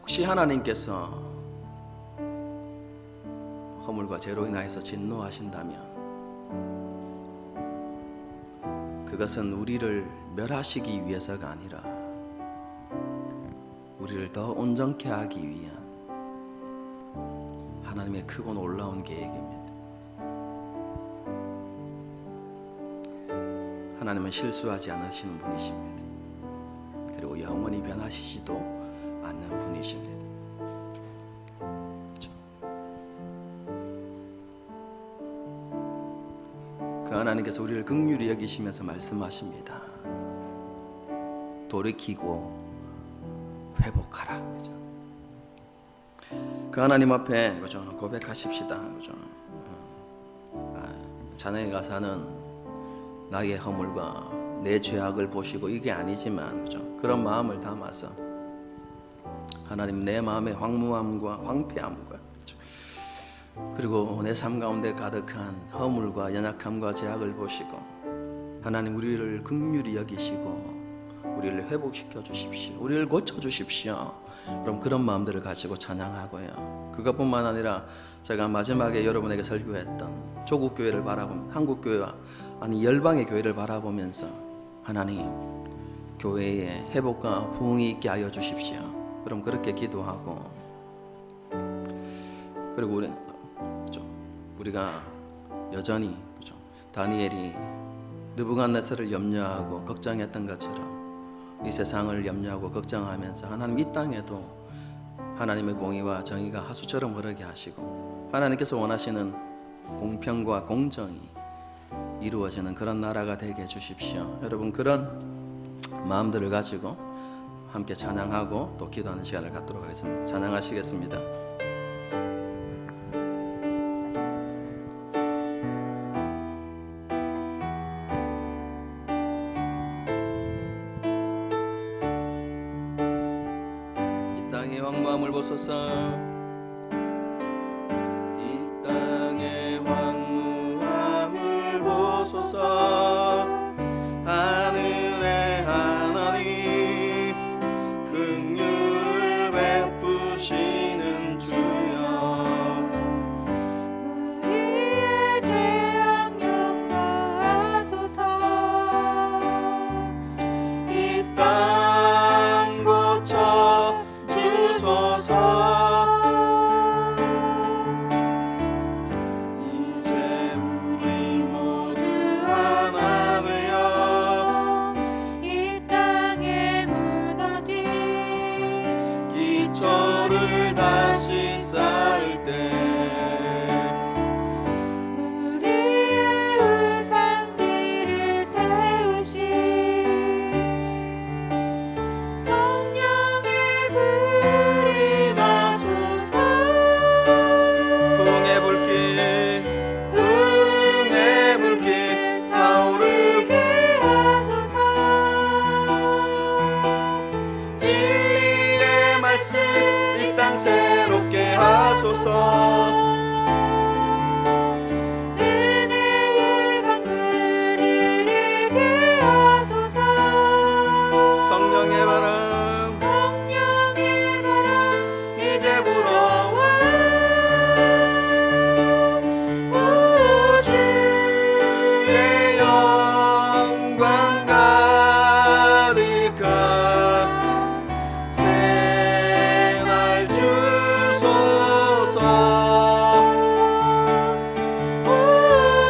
혹시 하나님께서 허물과 죄로 인하여서 진노하신다면 그것은 우리를 멸하시기 위해서가 아니라 우리를 더 온전케 하기 위한 하나님의 크고 놀라운 계획입니다. 하나님은 실수하지 않으시는 분이십니다. 그리고 영원히 변하시지도 않는 분이십니다. 그렇죠? 그 하나님께서 우리를 긍휼히 여기시면서 말씀하십니다. 돌이키고 회복하라. 그죠? 그 하나님 앞에 그죠? 고백하십시다. 그죠? 자네가 사는 나의 허물과 내 죄악을 보시고 이게 아니지만 그죠? 그런 마음을 담아서 하나님 내 마음의 황무함과 황폐함과 그죠? 그리고 내 삶 가운데 가득한 허물과 연약함과 죄악을 보시고 하나님 우리를 긍휼히 여기시고 우리를 회복시켜 주십시오. 우리를 고쳐 주십시오. 그럼 그런 마음들을 가지고 찬양하고요. 그것뿐만 아니라 제가 마지막에 여러분에게 설교했던 조국 교회를 바라보면 한국 교회와 아니 열방의 교회를 바라보면서 하나님 교회에 회복과 부흥이 있게 하여 주십시오. 그럼 그렇게 기도하고 그리고 우리가 여전히 그죠? 다니엘이 느부갓네살을 염려하고 걱정했던 것처럼 이 세상을 염려하고 걱정하면서 하나님 이 땅에도 하나님의 공의와 정의가 하수처럼 흐르게 하시고 하나님께서 원하시는 공평과 공정이 이루어지는 그런 나라가 되게 해주십시오. 여러분 그런 마음들을 가지고 함께 찬양하고 또 기도하는 시간을 갖도록 하겠습니다. 찬양하시겠습니다. 황무함을 보소서. 이 땅의 황무함을 보소서. 하늘의 하나님 긍휼을 베푸시는 주여 우리의 죄악 용서하소서. 이 땅 고쳐 이제 우리 모두 하나 되어 이 땅에 무너진 기초를 다시 쌓을 때 우리의 우상들을 태우신 성령의 불이 마소서. 풍의 불길 타오르게 하소서. 진리의 말씀 이 땅 새롭게 하소서. 은혜의 강물 흐르게 하소서. 성령의 바람 성령의 바람 이제 불어와 우주의 영광 가득한 새날 주소서.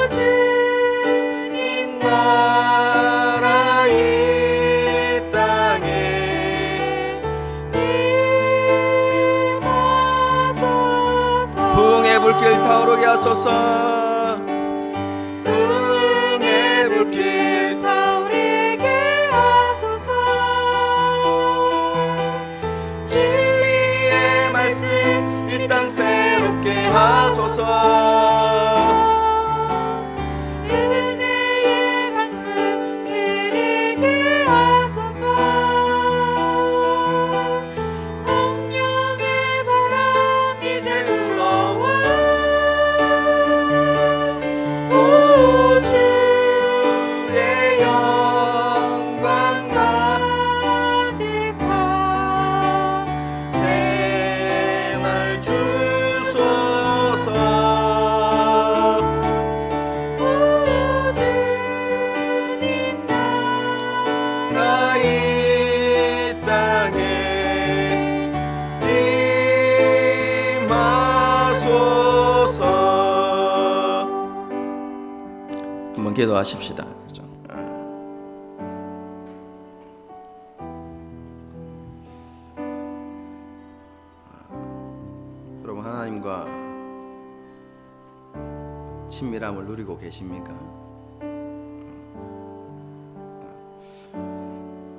주님 나라 이 땅에 임하소서. 부흥의 불길 타오르게 하소서. 부흥의 불길 타오르게 하소서. 진리의 말씀 이 땅 새롭게 하소서. 은혜의 강물 흐르게 하소서. 성령의 바람 이제 불어와 우주의 영광 가득한 새날 주소서. 주님 나라 이 땅에 임하소서. 한번 기도하십시다. 그죠? 여러분 하나님과 친밀함을 누리고 계십니까?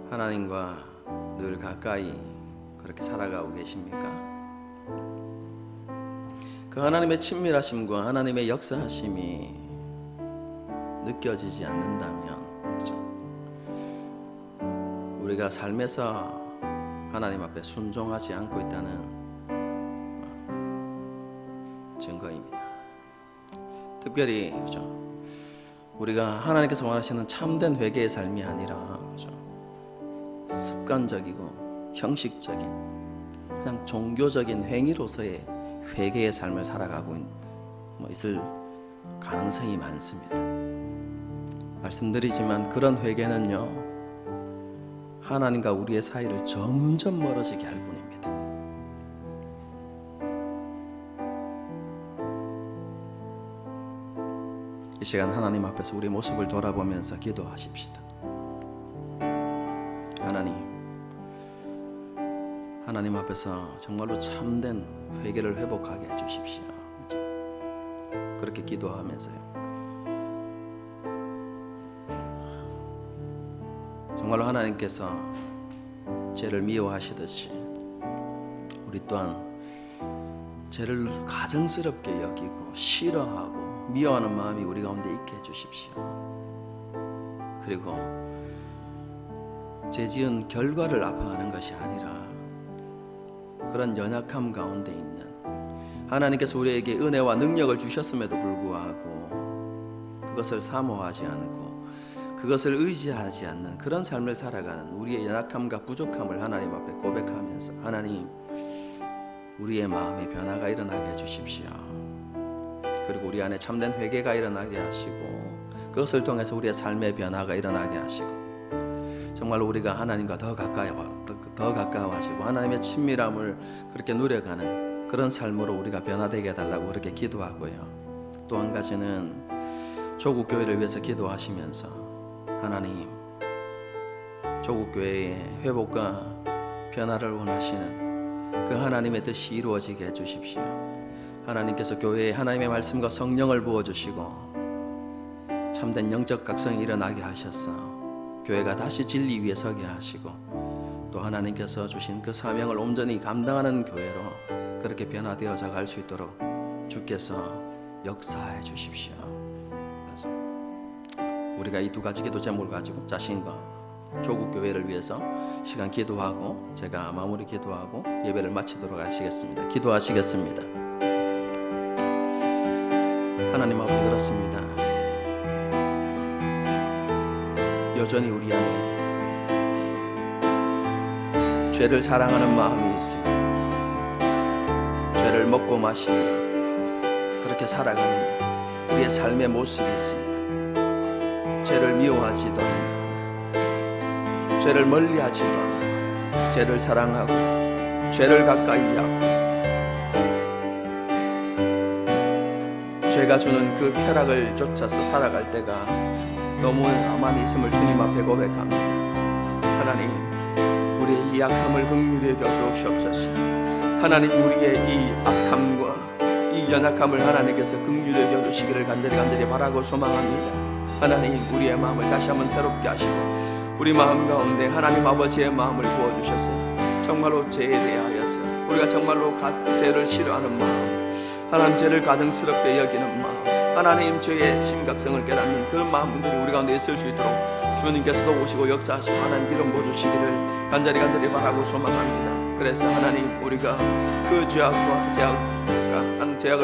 하나님과 늘 가까이 그렇게 살아가고 계십니까? 그 하나님의 친밀하심과 하나님의 역사하심이 느껴지지 않는다면 그죠? 우리가 삶에서 하나님 앞에 순종하지 않고 있다는 증거입니다. 특별히 그죠? 우리가 하나님께서 원하시는 참된 회개의 삶이 아니라 그죠? 습관적이고 형식적인 그냥 종교적인 행위로서의 회개의 삶을 살아가고 있을 가능성이 많습니다. 말씀드리지만 그런 회개는요, 하나님과 우리의 사이를 점점 멀어지게 할 뿐입니다. 이 시간 하나님 앞에서 우리 모습을 돌아보면서 기도하십시다. 하나님 앞에서 정말로 참된 회개를 회복하게 해주십시오. 그렇게 기도하면서요, 정말로 하나님께서 죄를 미워하시듯이 우리 또한 죄를 가증스럽게 여기고 싫어하고 미워하는 마음이 우리 가운데 있게 해주십시오. 그리고 죄 지은 결과를 아파하는 것이 아니라 그런 연약함 가운데 있는 하나님께서 우리에게 은혜와 능력을 주셨음에도 불구하고 그것을 사모하지 않고 그것을 의지하지 않는 그런 삶을 살아가는 우리의 연약함과 부족함을 하나님 앞에 고백하면서, 하나님, 우리의 마음의 변화가 일어나게 해주십시오. 그리고 우리 안에 참된 회개가 일어나게 하시고 그것을 통해서 우리의 삶의 변화가 일어나게 하시고 정말로 우리가 하나님과 더 가까워지고 하나님의 친밀함을 그렇게 누려가는 그런 삶으로 우리가 변화되게 해달라고 그렇게 기도하고요. 또 한 가지는 조국 교회를 위해서 기도하시면서, 하나님, 조국 교회의 회복과 변화를 원하시는 그 하나님의 뜻이 이루어지게 해주십시오. 하나님께서 교회에 하나님의 말씀과 성령을 부어주시고 참된 영적 각성이 일어나게 하셔서 교회가 다시 진리 위에 서게 하시고 또 하나님께서 주신 그 사명을 온전히 감당하는 교회로 그렇게 변화되어져 갈 수 있도록 주께서 역사해 주십시오. 그래서 우리가 이 두 가지 기도 제목을 가지고 자신과 조국 교회를 위해서 시간 기도하고 제가 마무리 기도하고 예배를 마치도록 하시겠습니다. 기도하시겠습니다. 하나님 아버지, 그렇습니다. 여전히 우리 안에 죄를 사랑하는 마음이 있습니다. 죄를 먹고 마시고 그렇게 살아가는 우리의 삶의 모습이 있습니다. 죄를 미워하지도 않고 죄를 멀리하지도 않고 죄를 사랑하고 죄를 가까이 하고 죄가 주는 그 쾌락을 쫓아서 살아갈 때가 너무 많이 있음을 주님 앞에 고백합니다. 하나님, 우리의 이 약함을 긍휼히 여겨 주옵소서. 하나님, 우리의 이 악함과 이 연약함을 하나님께서 긍휼히 여겨 주시기를 간절히 바라고 소망합니다. 하나님, 우리의 마음을 다시 한번 새롭게 하시고 우리 마음 가운데 하나님 아버지의 마음을 부어주셔서 정말로 죄에 대하여서 우리가 정말로 죄를 싫어하는 마음, 하나님 죄를 가증스럽게 여기는 마음, 하나님 죄의 심각성을 깨닫는 그런 마음들이 우리 가운데 있을 수 있도록 주님께서도 오시고 역사하시고 하나님 기름 부어주시기를 간절히 바라고 소망합니다. 그래서 하나님, 우리가 그 죄악을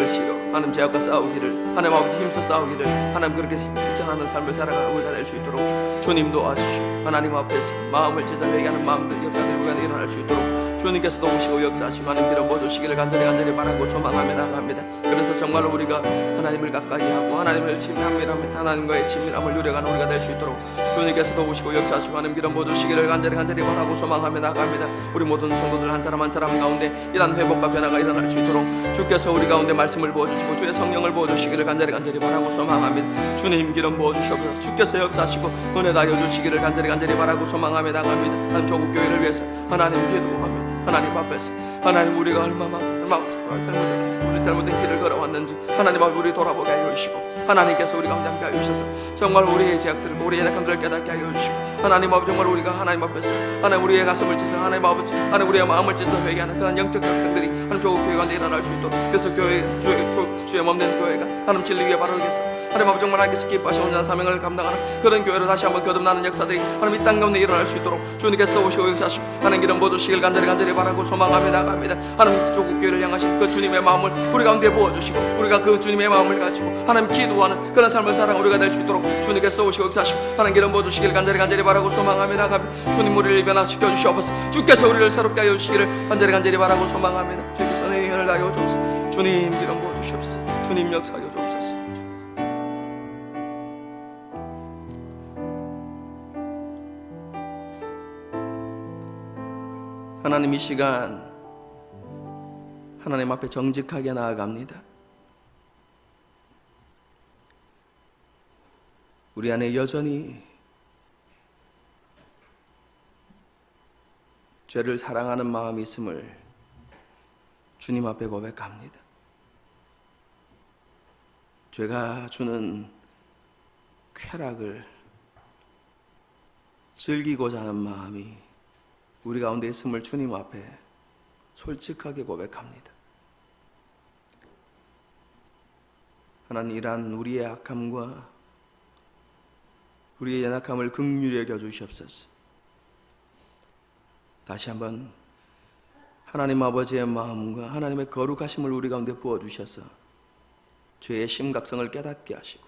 싫어 하나님 죄악과 싸우기를, 하나님 아버지 힘써 싸우기를 하나님 그렇게 실천하는 삶을 살아가고 우리가 될 수 있도록 주님 도와주시고 하나님 앞에서 마음을 제자 회개하는 마음들 역사들이 우리가 일어날 수 있도록 주님께서도 오시고 역사하시고 하나님 기름 부어주시기를 간절히 바라고 소망하며 나갑니다. 그래서 정말로 우리가 하나님을 가까이 하고 하나님을 친밀함을, 하나님과의 친밀함을 누려가는 우리가 될 수 있도록 주님께서도 오시고 역사하시고 하나님 기름 부어주시기를 간절히 바라고 소망하며 나갑니다. 우리 모든 성도들 한 사람 한 사람 가운데 이런 회복과 변화가 일어날 수 있도록 주께서 우리 가운데 말씀을 부어주시고 주의 성령을 부어주시기를 간절히 바라고 소망합니다. 주님 기름 부어주시고 주께서 역사하시고 은혜 다여 주시기를 간절히 바라고 소망하며 나갑니다. 하나님 조국 교회를 위해서 하나님 기도합니다. 하나님 앞에서 하나님, 우리가 얼마나 우리 잘못된 길을 걸어왔는지 하나님 앞에 우리 돌아보게 하여 주시고 하나님께서 우리 가운데 함께 하여 주셔서 정말 우리의 죄악들을, 우리의 약함들을 깨닫게 하여 주시고 하나님 아버지, 정말 우리가 하나님 앞에서 하나님 우리의 가슴을 찢어 하나님 아버지 하나님 우리의 마음을 찢어 회개하는 그런 영적 각성들이 하나님 조국 교회 가운데 일어날 수 있도록, 그래서 교회 주의 몸된 교회가 하나님 진리 위에 바르게서 하나님 아버지 정말 하나님께서 기뻐하시는 온전한 사명을 감당하는 그런 교회로 다시 한번 거듭나는 역사들이 하나님 이 땅 가운데 일어날 수 있도록 주님께서 오시고 역사하시고 하나님 기름 모두시길 간절히 바라고 소망하며 나갑니다. 하나님 조국 교회를 향하신 그 주님의 마음을 우리 가운데 부어주시고 우리가 그 주님의 마음을 가지고 하나님 기도하는 그런 삶을 살아가는 우리가 될 수 있도록 주님께서 오시고 역사하시고 하나님 기름 모두시길 간절히 바라고 소망하며 나갑니다. 주님 우리를 변화시켜 주시옵소서. 주께서 우리를 새롭게 하여 주시기를 간절히 바라고 소망합니다. 주께서 은혜를 나여 주옵소서. 주님 기름 부어 주시옵소서. 주님 역사하여 주옵소서. 하나님 이 시간 하나님 앞에 정직하게 나아갑니다. 우리 안에 여전히 죄를 사랑하는 마음이 있음을 주님 앞에 고백합니다. 죄가 주는 쾌락을 즐기고자 하는 마음이 우리 가운데 있음을 주님 앞에 솔직하게 고백합니다. 하나님 이러한 우리의 악함과 우리의 연약함을 긍휼히 여겨 주시옵소서. 다시 한번 하나님 아버지의 마음과 하나님의 거룩하심을 우리 가운데 부어주셔서 죄의 심각성을 깨닫게 하시고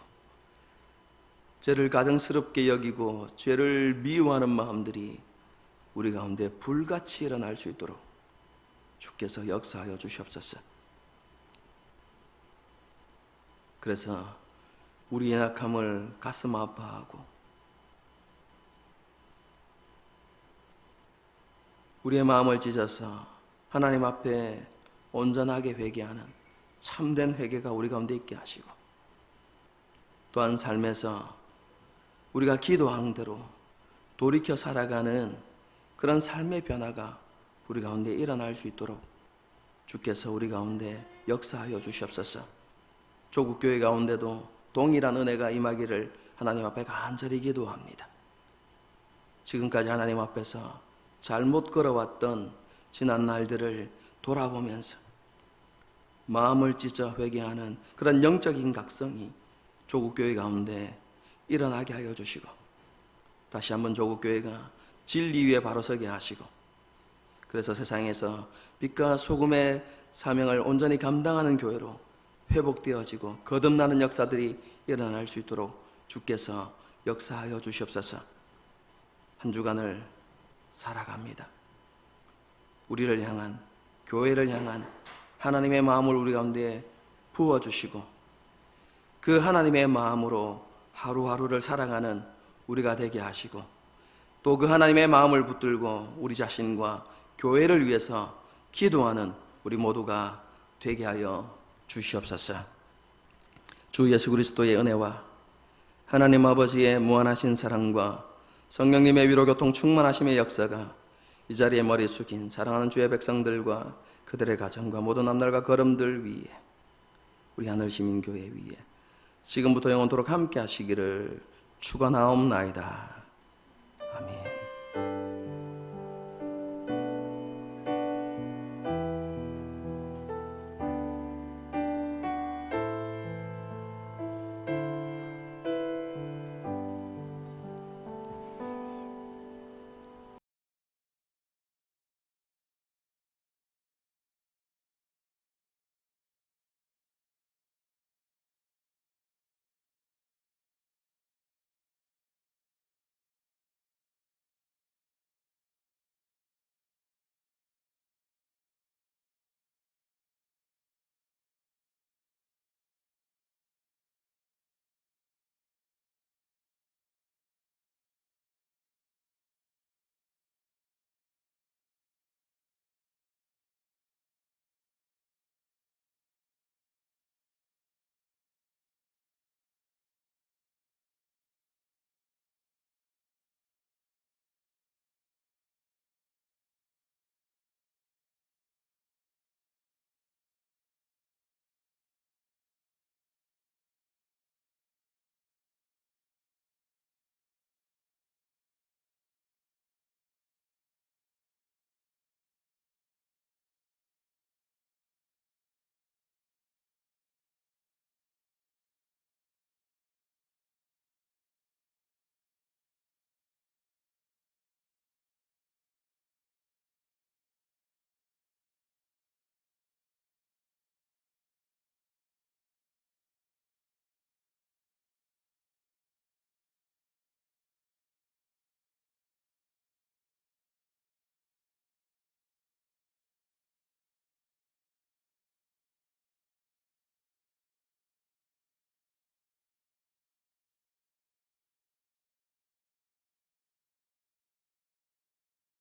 죄를 가증스럽게 여기고 죄를 미워하는 마음들이 우리 가운데 불같이 일어날 수 있도록 주께서 역사하여 주시옵소서. 그래서 우리 연약함을 가슴 아파하고 우리의 마음을 찢어서 하나님 앞에 온전하게 회개하는 참된 회개가 우리 가운데 있게 하시고 또한 삶에서 우리가 기도한 대로 돌이켜 살아가는 그런 삶의 변화가 우리 가운데 일어날 수 있도록 주께서 우리 가운데 역사하여 주시옵소서. 조국교회 가운데도 동일한 은혜가 임하기를 하나님 앞에 간절히 기도합니다. 지금까지 하나님 앞에서 잘못 걸어왔던 지난 날들을 돌아보면서 마음을 찢어 회개하는 그런 영적인 각성이 조국교회 가운데 일어나게 하여 주시고 다시 한번 조국교회가 진리 위에 바로 서게 하시고 그래서 세상에서 빛과 소금의 사명을 온전히 감당하는 교회로 회복되어지고 거듭나는 역사들이 일어날 수 있도록 주께서 역사하여 주시옵소서. 한 주간을 살아갑니다. 우리를 향한 교회를 향한 하나님의 마음을 우리 가운데 부어주시고 그 하나님의 마음으로 하루하루를 살아가는 우리가 되게 하시고 또 그 하나님의 마음을 붙들고 우리 자신과 교회를 위해서 기도하는 우리 모두가 되게 하여 주시옵소서. 주 예수 그리스도의 은혜와 하나님 아버지의 무한하신 사랑과 성령님의 위로교통 충만하심의 역사가 이 자리에 머리 숙인 사랑하는 주의 백성들과 그들의 가정과 모든 남날과 걸음들 위에 우리 하늘시민교회 위에 지금부터 영원토록 함께 하시기를 축원하옵나이다. 아멘.